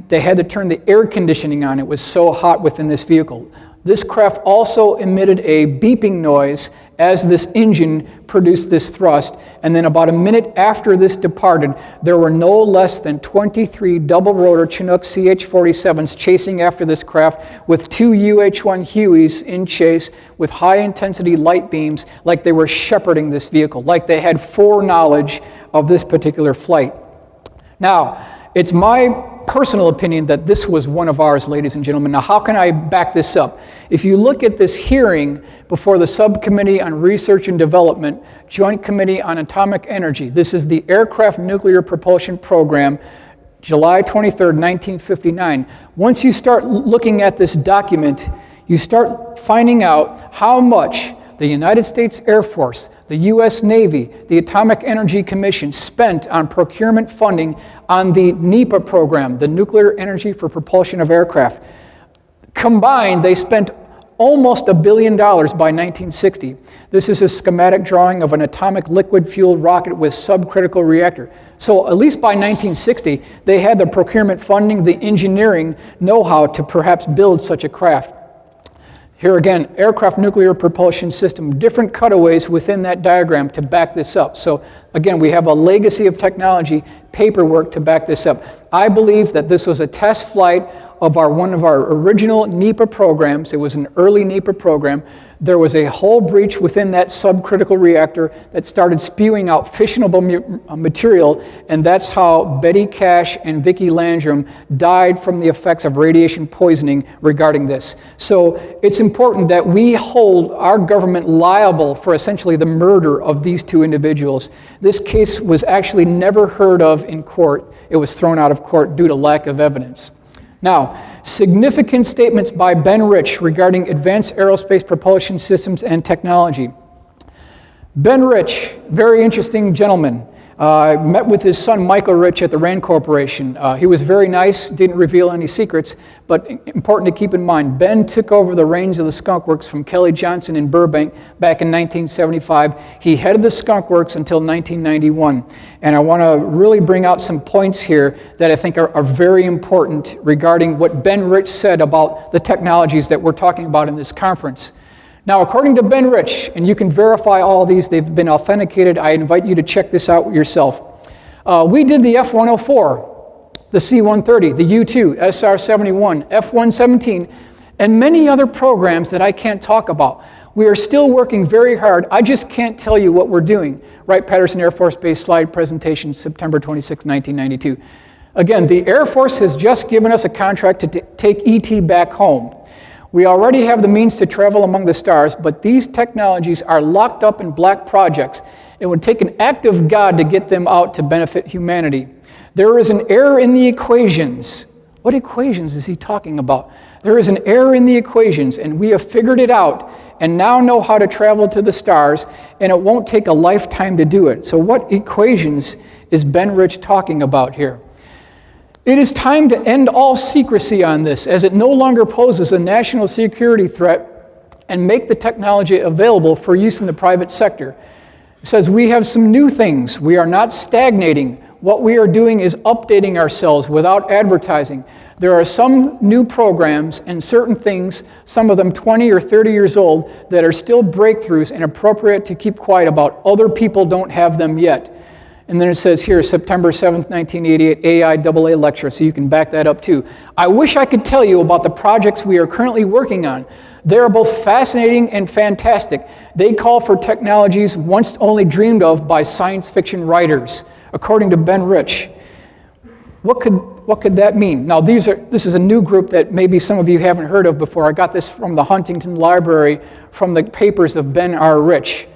they had to turn the air conditioning on. It was so hot within this vehicle. This craft also emitted a beeping noise as this engine produced this thrust. And then about a minute after this departed, there were no less than 23 double-rotor Chinook CH-47s chasing after this craft with 2 UH-1 Hueys in chase with high-intensity light beams, like they were shepherding this vehicle, like they had foreknowledge of this particular flight. Now, it's my personal opinion that this was one of ours, ladies and gentlemen. Now, how can I back this up? If you look at this hearing before the Subcommittee on Research and Development, Joint Committee on Atomic Energy, this is the Aircraft Nuclear Propulsion Program, July 23rd, 1959. Once you start looking at this document, you start finding out how much the United States Air Force, the U.S. Navy, the Atomic Energy Commission spent on procurement funding on the NEPA program, the Nuclear Energy for Propulsion of Aircraft. Combined, they spent almost $1 billion by 1960. This is a schematic drawing of an atomic liquid-fueled rocket with subcritical reactor. So at least by 1960, they had the procurement funding, the engineering know-how to perhaps build such a craft. Here again, aircraft nuclear propulsion system, different cutaways within that diagram to back this up. So again, we have a legacy of technology, paperwork to back this up. I believe that this was a test flight of one of our original NEPA programs. It was an early NEPA program. There was a hull breach within that subcritical reactor that started spewing out fissionable material, and that's how Betty Cash and Vicki Landrum died from the effects of radiation poisoning regarding this. So it's important that we hold our government liable for essentially the murder of these 2 individuals. This case was actually never heard of in court. It was thrown out of court due to lack of evidence. Now, significant statements by Ben Rich regarding advanced aerospace propulsion systems and technology. Ben Rich, very interesting gentleman. I met with his son, Michael Schratt, at the RAND Corporation. He was very nice, didn't reveal any secrets, but important to keep in mind, Ben took over the reins of the Skunk Works from Kelly Johnson in Burbank back in 1975. He headed the Skunk Works until 1991. And I want to really bring out some points here that I think are very important regarding what Ben Schratt said about the technologies that we're talking about in this conference. Now, according to Ben Schratt, and you can verify all these, they've been authenticated. I invite you to check this out yourself. We did the F-104, the C-130, the U-2, SR-71, F-117, and many other programs that I can't talk about. We are still working very hard. I just can't tell you what we're doing. Wright-Patterson Air Force Base slide presentation, September 26, 1992. Again, the Air Force has just given us a contract to take ET back home. We already have the means to travel among the stars, but these technologies are locked up in black projects. It would take an act of God to get them out to benefit humanity. There is an error in the equations. What equations is he talking about? There is an error in the equations, and we have figured it out and now know how to travel to the stars, and it won't take a lifetime to do it. So what equations is Ben Schratt talking about here? It is time to end all secrecy on this, as it no longer poses a national security threat, and make the technology available for use in the private sector. It says we have some new things. We are not stagnating. What we are doing is updating ourselves without advertising. There are some new programs and certain things, some of them 20 or 30 years old, that are still breakthroughs and appropriate to keep quiet about. Other people don't have them yet. And then it says here, September 7th, 1988, AIAA lecture, so you can back that up too. I wish I could tell you about the projects we are currently working on. They are both fascinating and fantastic. They call for technologies once only dreamed of by science fiction writers, according to Ben Schratt. What could that mean? Now, this is a new group that maybe some of you haven't heard of before. I got this from the Huntington Library from the papers of Ben R. Rich.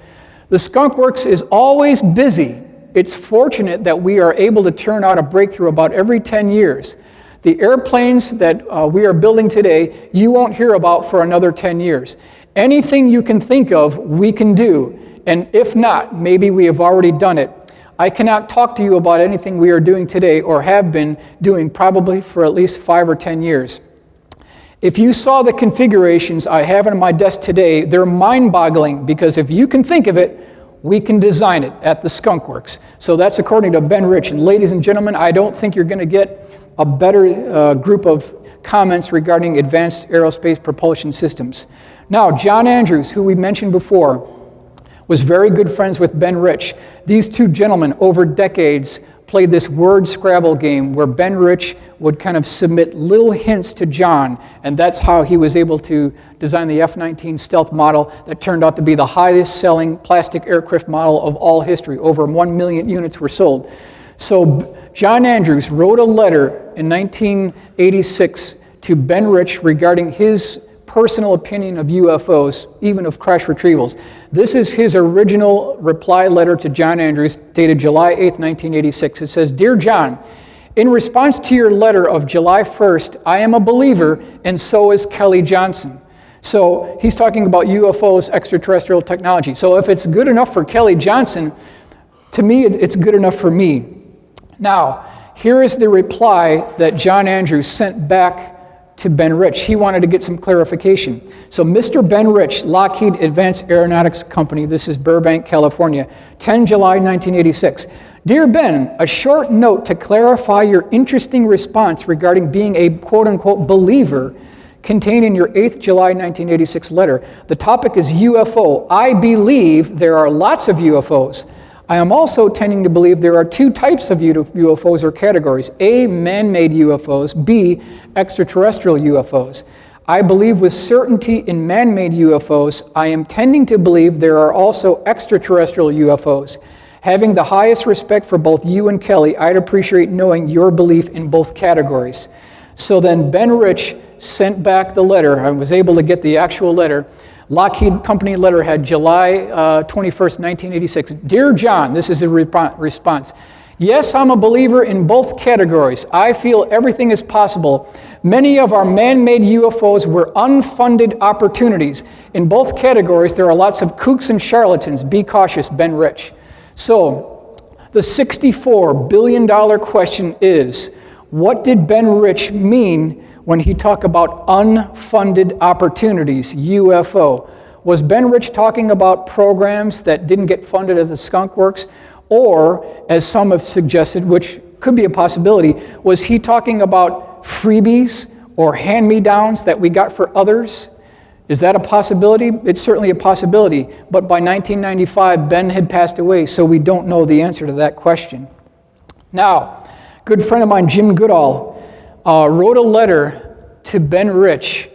The Skunk Works is always busy. It's fortunate that we are able to turn out a breakthrough about every 10 years. The airplanes that we are building today, you won't hear about for another 10 years. Anything you can think of, we can do. And if not, maybe we have already done it. I cannot talk to you about anything we are doing today or have been doing probably for at least 5 or 10 years. If you saw the configurations I have on my desk today, they're mind-boggling, because if you can think of it, we can design it at the Skunk Works. So that's according to Ben Schratt. And ladies and gentlemen, I don't think you're going to get a better group of comments regarding advanced aerospace propulsion systems. Now, John Andrews, who we mentioned before, was very good friends with Ben Schratt. These two gentlemen, over decades, played this word Scrabble game where Ben Schratt would kind of submit little hints to John, and that's how he was able to design the F-19 stealth model that turned out to be the highest selling plastic aircraft model of all history. Over 1 million units were sold. So John Andrews wrote a letter in 1986 to Ben Schratt regarding his personal opinion of UFOs, even of crash retrievals. This is his original reply letter to John Andrews, dated July 8th, 1986. It says, "Dear John, in response to your letter of July 1st, I am a believer, and so is Kelly Johnson." So he's talking about UFOs, extraterrestrial technology. So if it's good enough for Kelly Johnson, to me, it's good enough for me. Now, here is the reply that John Andrews sent back to Ben Schratt. He wanted to get some clarification. So Mr. Ben Schratt, Lockheed Advanced Aeronautics Company, this is Burbank, California, 10 July 1986. Dear Ben, a short note to clarify your interesting response regarding being a quote-unquote believer contained in your 8th July 1986 letter. The topic is UFO. I believe there are lots of UFOs. I am also tending to believe there are two types of UFOs or categories. A, man-made UFOs. B, extraterrestrial UFOs. I believe with certainty in man-made UFOs. I am tending to believe there are also extraterrestrial UFOs. Having the highest respect for both you and Kelly, I'd appreciate knowing your belief in both categories. So then Ben Schratt sent back the letter. I was able to get the actual letter. Lockheed Company letterhead, July 21st, 1986. Dear John, this is a response. Yes, I'm a believer in both categories. I feel everything is possible. Many of our man-made UFOs were unfunded opportunities. In both categories, there are lots of kooks and charlatans. Be cautious, Ben Schratt. So, The $64 billion question is, what did Ben Rich mean when he talked about unfunded opportunities, UFO? Was Ben Rich talking about programs that didn't get funded at the Skunk Works? Or, as some have suggested, which could be a possibility, was he talking about freebies or hand-me-downs that we got for others? Is that a possibility? It's certainly a possibility. But by 1995, Ben had passed away, so we don't know the answer to that question. Now, a good friend of mine, Jim Goodall, wrote a letter to Ben Rich,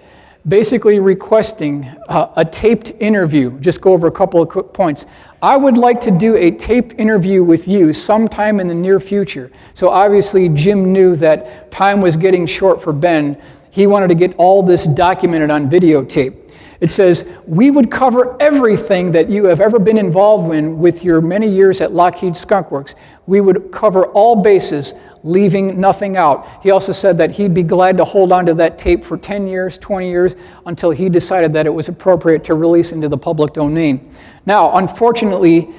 basically requesting a taped interview. Just go over a couple of quick points. I would like to do a taped interview with you sometime in the near future. So obviously Jim knew that time was getting short for Ben. He wanted to get all this documented on videotape. It says, we would cover everything that you have ever been involved in with your many years at Lockheed Skunk Works. We would cover all bases, leaving nothing out. He also said that he'd be glad to hold on to that tape for 10 years, 20 years, until he decided that it was appropriate to release into the public domain. Now, unfortunately,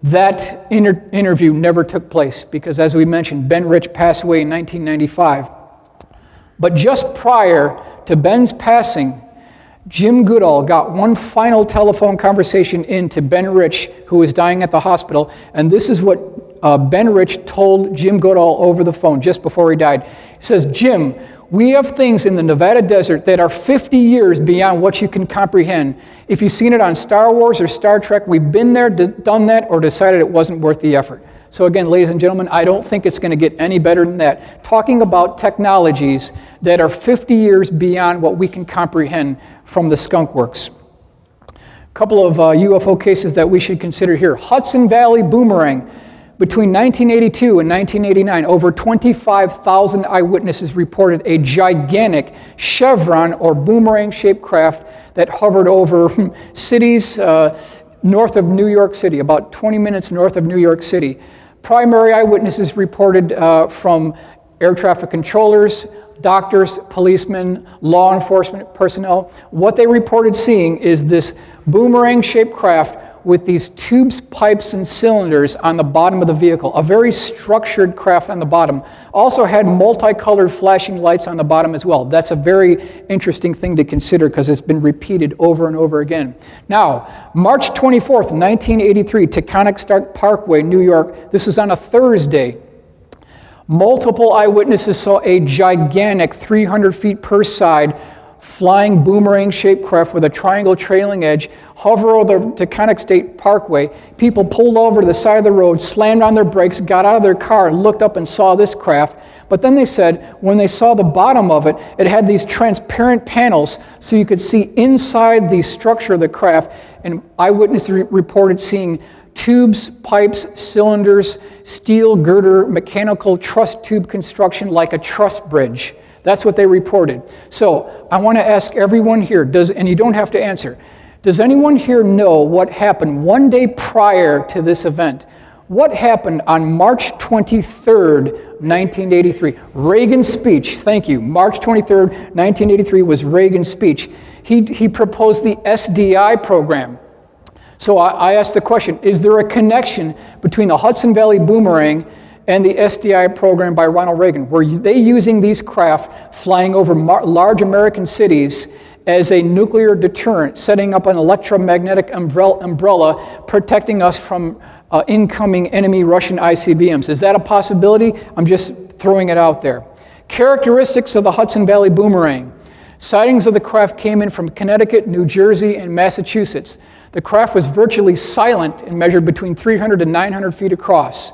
that interview never took place because, as we mentioned, Ben Rich passed away in 1995. But just prior to Ben's passing, Jim Goodall got one final telephone conversation into Ben Rich, who was dying at the hospital, and this is what Ben Rich told Jim Goodall over the phone just before he died. He says, Jim, we have things in the Nevada desert that are 50 years beyond what you can comprehend. If you've seen it on Star Wars or Star Trek, we've been there, done that, or decided it wasn't worth the effort. So again, ladies and gentlemen, I don't think it's going to get any better than that. Talking about technologies that are 50 years beyond what we can comprehend from the Skunk Works. A couple of UFO cases that we should consider here. Hudson Valley boomerang. Between 1982 and 1989, over 25,000 eyewitnesses reported a gigantic chevron or boomerang-shaped craft that hovered over cities north of New York City, about 20 minutes north of New York City. Primary eyewitnesses reported from air traffic controllers, doctors, policemen, law enforcement personnel. What they reported seeing is this boomerang-shaped craft with these tubes, pipes, and cylinders on the bottom of the vehicle. A very structured craft on the bottom. Also had multicolored flashing lights on the bottom as well. That's a very interesting thing to consider because it's been repeated over and over again. Now, March 24th, 1983, Taconic Stark Parkway, New York. This is on a Thursday. Multiple eyewitnesses saw a gigantic 300 feet per side flying boomerang-shaped craft with a triangle trailing edge hover over the Taconic State Parkway. People pulled over to the side of the road, slammed on their brakes, got out of their car, looked up and saw this craft. But then they said when they saw the bottom of it, it had these transparent panels so you could see inside the structure of the craft. And eyewitnesses reported seeing tubes, pipes, cylinders, steel girder, mechanical truss tube construction like a truss bridge. That's what they reported. So I want to ask everyone here, and you don't have to answer, does anyone here know what happened one day prior to this event? What happened on March 23rd, 1983? Reagan's speech, thank you. March 23rd, 1983 was Reagan's speech. He proposed the SDI program. So I asked the question, is there a connection between the Hudson Valley boomerang and the SDI program by Ronald Reagan? Were they using these craft flying over large American cities as a nuclear deterrent, setting up an electromagnetic umbrella protecting us from incoming enemy Russian ICBMs? Is that a possibility? I'm just throwing it out there. Characteristics of the Hudson Valley boomerang. Sightings of the craft came in from Connecticut, New Jersey, and Massachusetts. The craft was virtually silent and measured between 300 and 900 feet across.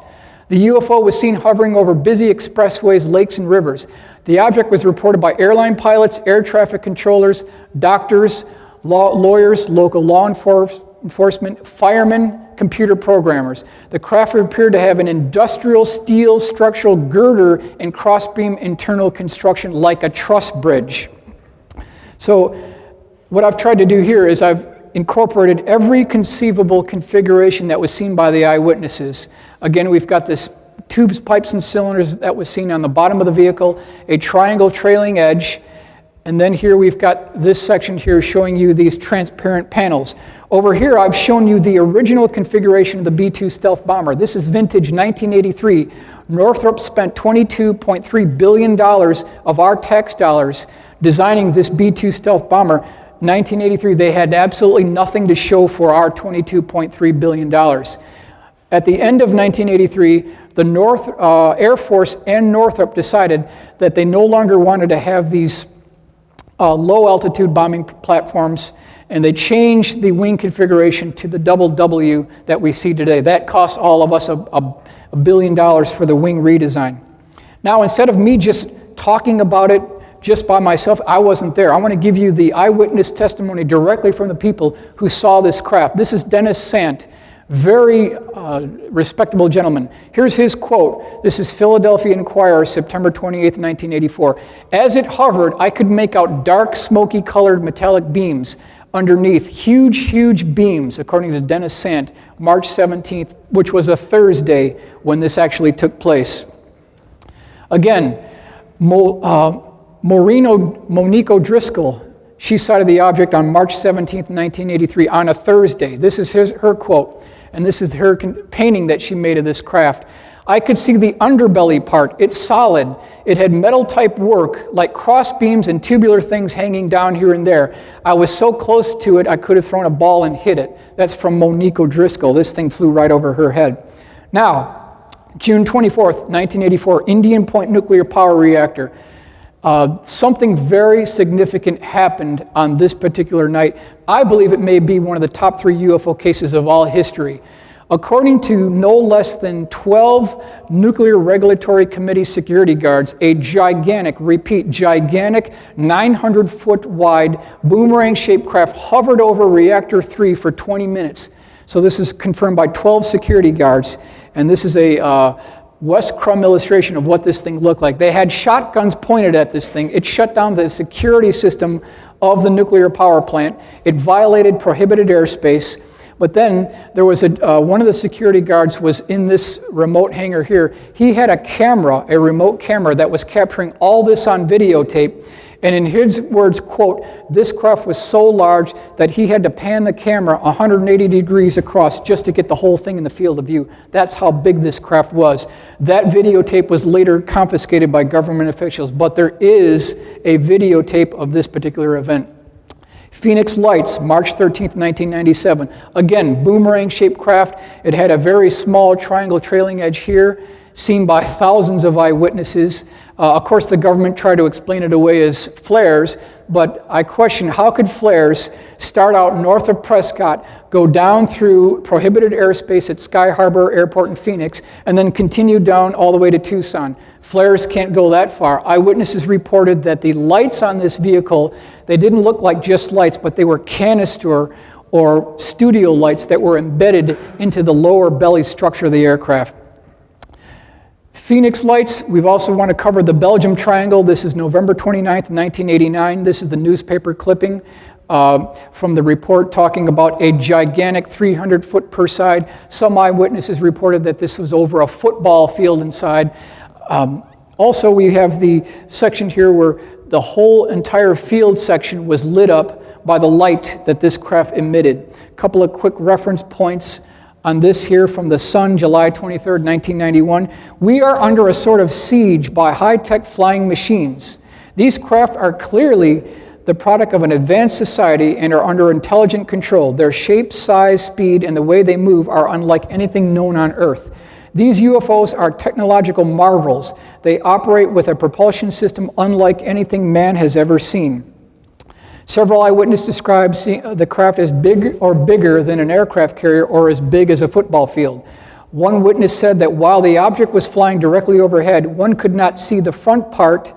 The UFO was seen hovering over busy expressways, lakes, and rivers. The object was reported by airline pilots, air traffic controllers, doctors, lawyers, local law enforcement, firemen, computer programmers. The craft appeared to have an industrial steel structural girder and crossbeam internal construction like a truss bridge. So what I've tried to do here is I've incorporated every conceivable configuration that was seen by the eyewitnesses. Again, we've got this tubes, pipes, and cylinders that was seen on the bottom of the vehicle, a triangle trailing edge, And then here we've got this section here showing you these transparent panels. Over here I've shown you the original configuration of the B-2 stealth bomber. This is vintage 1983. Northrop spent $22.3 billion of our tax dollars designing this B-2 stealth bomber. 1983, they had absolutely nothing to show for our $22.3 billion. At the end of 1983, the Air Force and Northrop decided that they no longer wanted to have these low-altitude bombing platforms, and they changed the wing configuration to the double W that we see today. That cost all of us $1 billion for the wing redesign. Now, instead of me just talking about it just by myself, I wasn't there. I want to give you the eyewitness testimony directly from the people who saw this craft. This is Dennis Sant, very respectable gentleman. Here's his quote. This is Philadelphia Inquirer, September 28th, 1984. As it hovered, I could make out dark, smoky-colored metallic beams underneath, huge beams, according to Dennis Sant, March 17th, which was a Thursday when this actually took place. Again, Monique O'Driscoll, she sighted the object on March 17th, 1983, on a Thursday. This is her quote, and this is her painting that she made of this craft. I could see the underbelly part. It's solid. It had metal-type work, like cross beams and tubular things hanging down here and there. I was so close to it, I could have thrown a ball and hit it. That's from Monique O'Driscoll. This thing flew right over her head. Now, June 24th, 1984, Indian Point Nuclear Power Reactor. Something very significant happened on this particular night. I believe it may be one of the top 3 UFO cases of all history. According to no less than 12 Nuclear Regulatory Committee security guards, a gigantic, 900-foot wide boomerang-shaped craft hovered over Reactor 3 for 20 minutes. So this is confirmed by 12 security guards, and this is a West Crum illustration of what this thing looked like. They had shotguns pointed at this thing. It shut down the security system of the nuclear power plant. It violated prohibited airspace. But then there was one of the security guards was in this remote hangar here. He had a camera, a remote camera, that was capturing all this on videotape. And in his words, quote, this craft was so large that he had to pan the camera 180 degrees across just to get the whole thing in the field of view. That's how big this craft was. That videotape was later confiscated by government officials, but there is a videotape of this particular event. Phoenix Lights, March 13th, 1997. Again, boomerang-shaped craft. It had a very small triangle trailing edge here, seen by thousands of eyewitnesses. Of course, the government tried to explain it away as flares, but I question how could flares start out north of Prescott, go down through prohibited airspace at Sky Harbor Airport in Phoenix, and then continue down all the way to Tucson. Flares can't go that far. Eyewitnesses reported that the lights on this vehicle, they didn't look like just lights, but they were canister or studio lights that were embedded into the lower belly structure of the aircraft. Phoenix Lights, we've also want to cover the Belgium Triangle. This is November 29th, 1989. This is the newspaper clipping from the report talking about a gigantic 300-foot per side. Some eyewitnesses reported that this was over a football field inside. Also, we have the section here where the whole entire field section was lit up by the light that this craft emitted. A couple of quick reference points on this here from the Sun, July 23rd, 1991. We are under a sort of siege by high-tech flying machines. These craft are clearly the product of an advanced society and are under intelligent control. Their shape, size, speed, and the way they move are unlike anything known on Earth. These UFOs are technological marvels. They operate with a propulsion system unlike anything man has ever seen. Several eyewitnesses described the craft as big or bigger than an aircraft carrier or as big as a football field. One witness said that while the object was flying directly overhead, one could not see the front part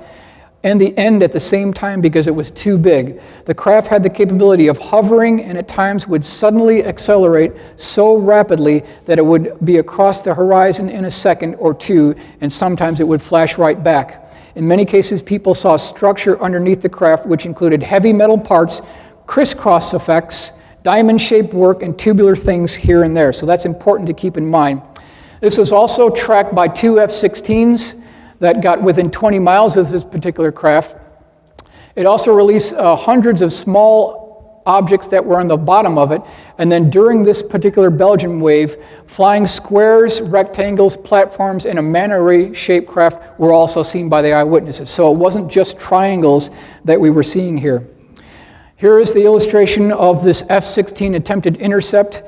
and the end at the same time because it was too big. The craft had the capability of hovering and at times would suddenly accelerate so rapidly that it would be across the horizon in a second or two, and sometimes it would flash right back. In many cases, people saw structure underneath the craft, which included heavy metal parts, crisscross effects, diamond-shaped work, and tubular things here and there. So that's important to keep in mind. This was also tracked by 2 F-16s that got within 20 miles of this particular craft. It also released hundreds of small objects that were on the bottom of it, and then during this particular Belgian wave, flying squares, rectangles, platforms, and a Manta-Ray shaped craft were also seen by the eyewitnesses. So it wasn't just triangles that we were seeing here. Here is the illustration of this F-16 attempted intercept.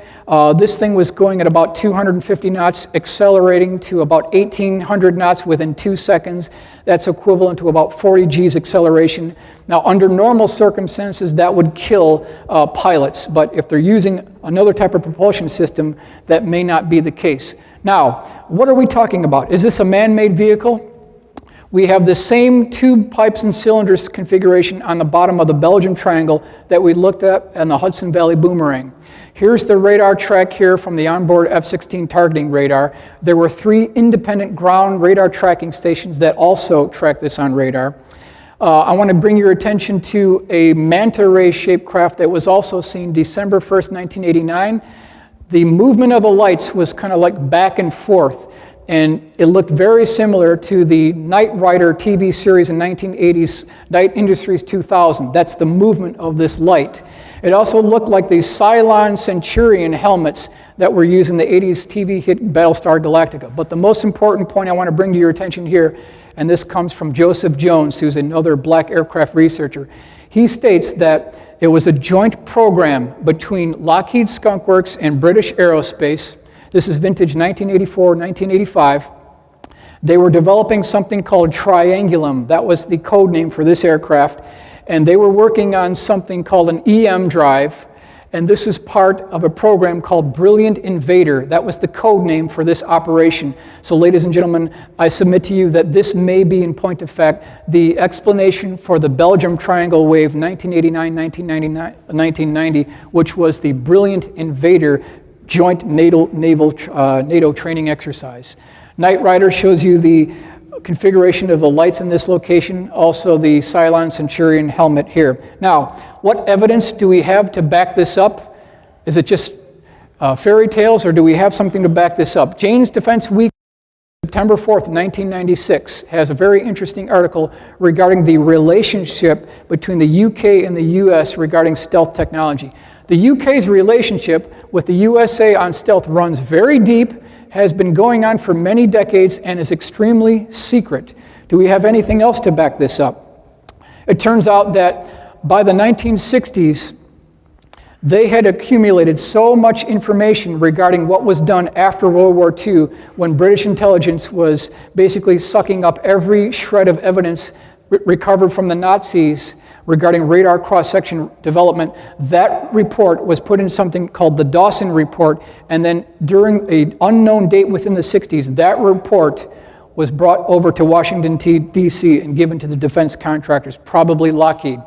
This thing was going at about 250 knots, accelerating to about 1,800 knots within 2 seconds. That's equivalent to about 40 G's acceleration. Now, under normal circumstances, that would kill pilots, but if they're using another type of propulsion system, that may not be the case. Now, what are we talking about? Is this a man-made vehicle? We have the same tube, pipes, and cylinders configuration on the bottom of the Belgian triangle that we looked at on the Hudson Valley boomerang. Here's the radar track here from the onboard F-16 targeting radar. There were 3 independent ground radar tracking stations that also track this on radar. I want to bring your attention to a Manta-Ray shaped craft that was also seen December 1st, 1989. The movement of the lights was kind of like back and forth, and it looked very similar to the Knight Rider TV series in 1980s, Knight Industries 2000. That's the movement of this light. It also looked like the Cylon Centurion helmets that were used in the 80s TV hit Battlestar Galactica. But the most important point I want to bring to your attention here, and this comes from Joseph Jones, who's another black aircraft researcher. He states that it was a joint program between Lockheed Skunk Works and British Aerospace. This is vintage 1984, 1985. They were developing something called Triangulum. That was the code name for this aircraft. And they were working on something called an EM drive. And this is part of a program called Brilliant Invader. That was the code name for this operation. So ladies and gentlemen, I submit to you that this may be, in point of fact, the explanation for the Belgium Triangle Wave 1989-1990, which was the Brilliant Invader joint NATO training exercise. Knight Rider shows you the configuration of the lights in this location, also the Cylon Centurion helmet here. Now, what evidence do we have to back this up? Is it just fairy tales, or do we have something to back this up? Jane's Defense Week, September 4th, 1996, has a very interesting article regarding the relationship between the UK and the US regarding stealth technology. The UK's relationship with the USA on stealth runs very deep, has been going on for many decades, and is extremely secret. Do we have anything else to back this up? It turns out that by the 1960s, they had accumulated so much information regarding what was done after World War II, when British intelligence was basically sucking up every shred of evidence recovered from the Nazis regarding radar cross-section development. That report was put in something called the Dawson Report, and then during an unknown date within the 60s, that report was brought over to Washington, D.C. and given to the defense contractors, probably Lockheed.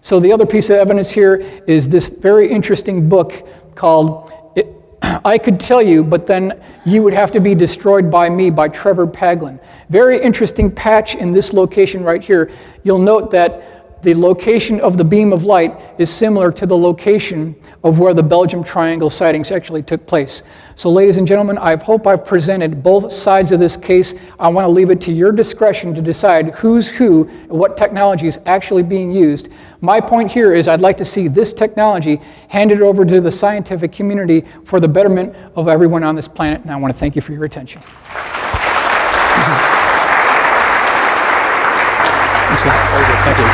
So the other piece of evidence here is this very interesting book called I Could Tell You, but then You Would Have to Be Destroyed by Me by Trevor Paglin. Very interesting patch in this location right here. You'll note that the location of the beam of light is similar to the location of where the Belgium Triangle sightings actually took place. So ladies and gentlemen, I hope I've presented both sides of this case. I want to leave it to your discretion to decide who's who and what technology is actually being used. My point here is I'd like to see this technology handed over to the scientific community for the betterment of everyone on this planet, and I want to thank you for your attention. Excellent. Very good. Thank you.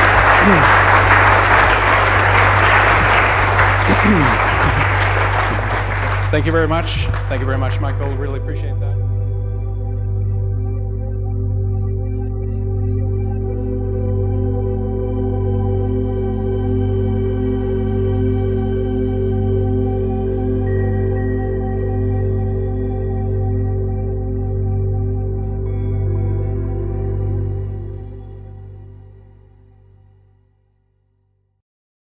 Thank you very much. Thank you very much, Michael. Really appreciate that.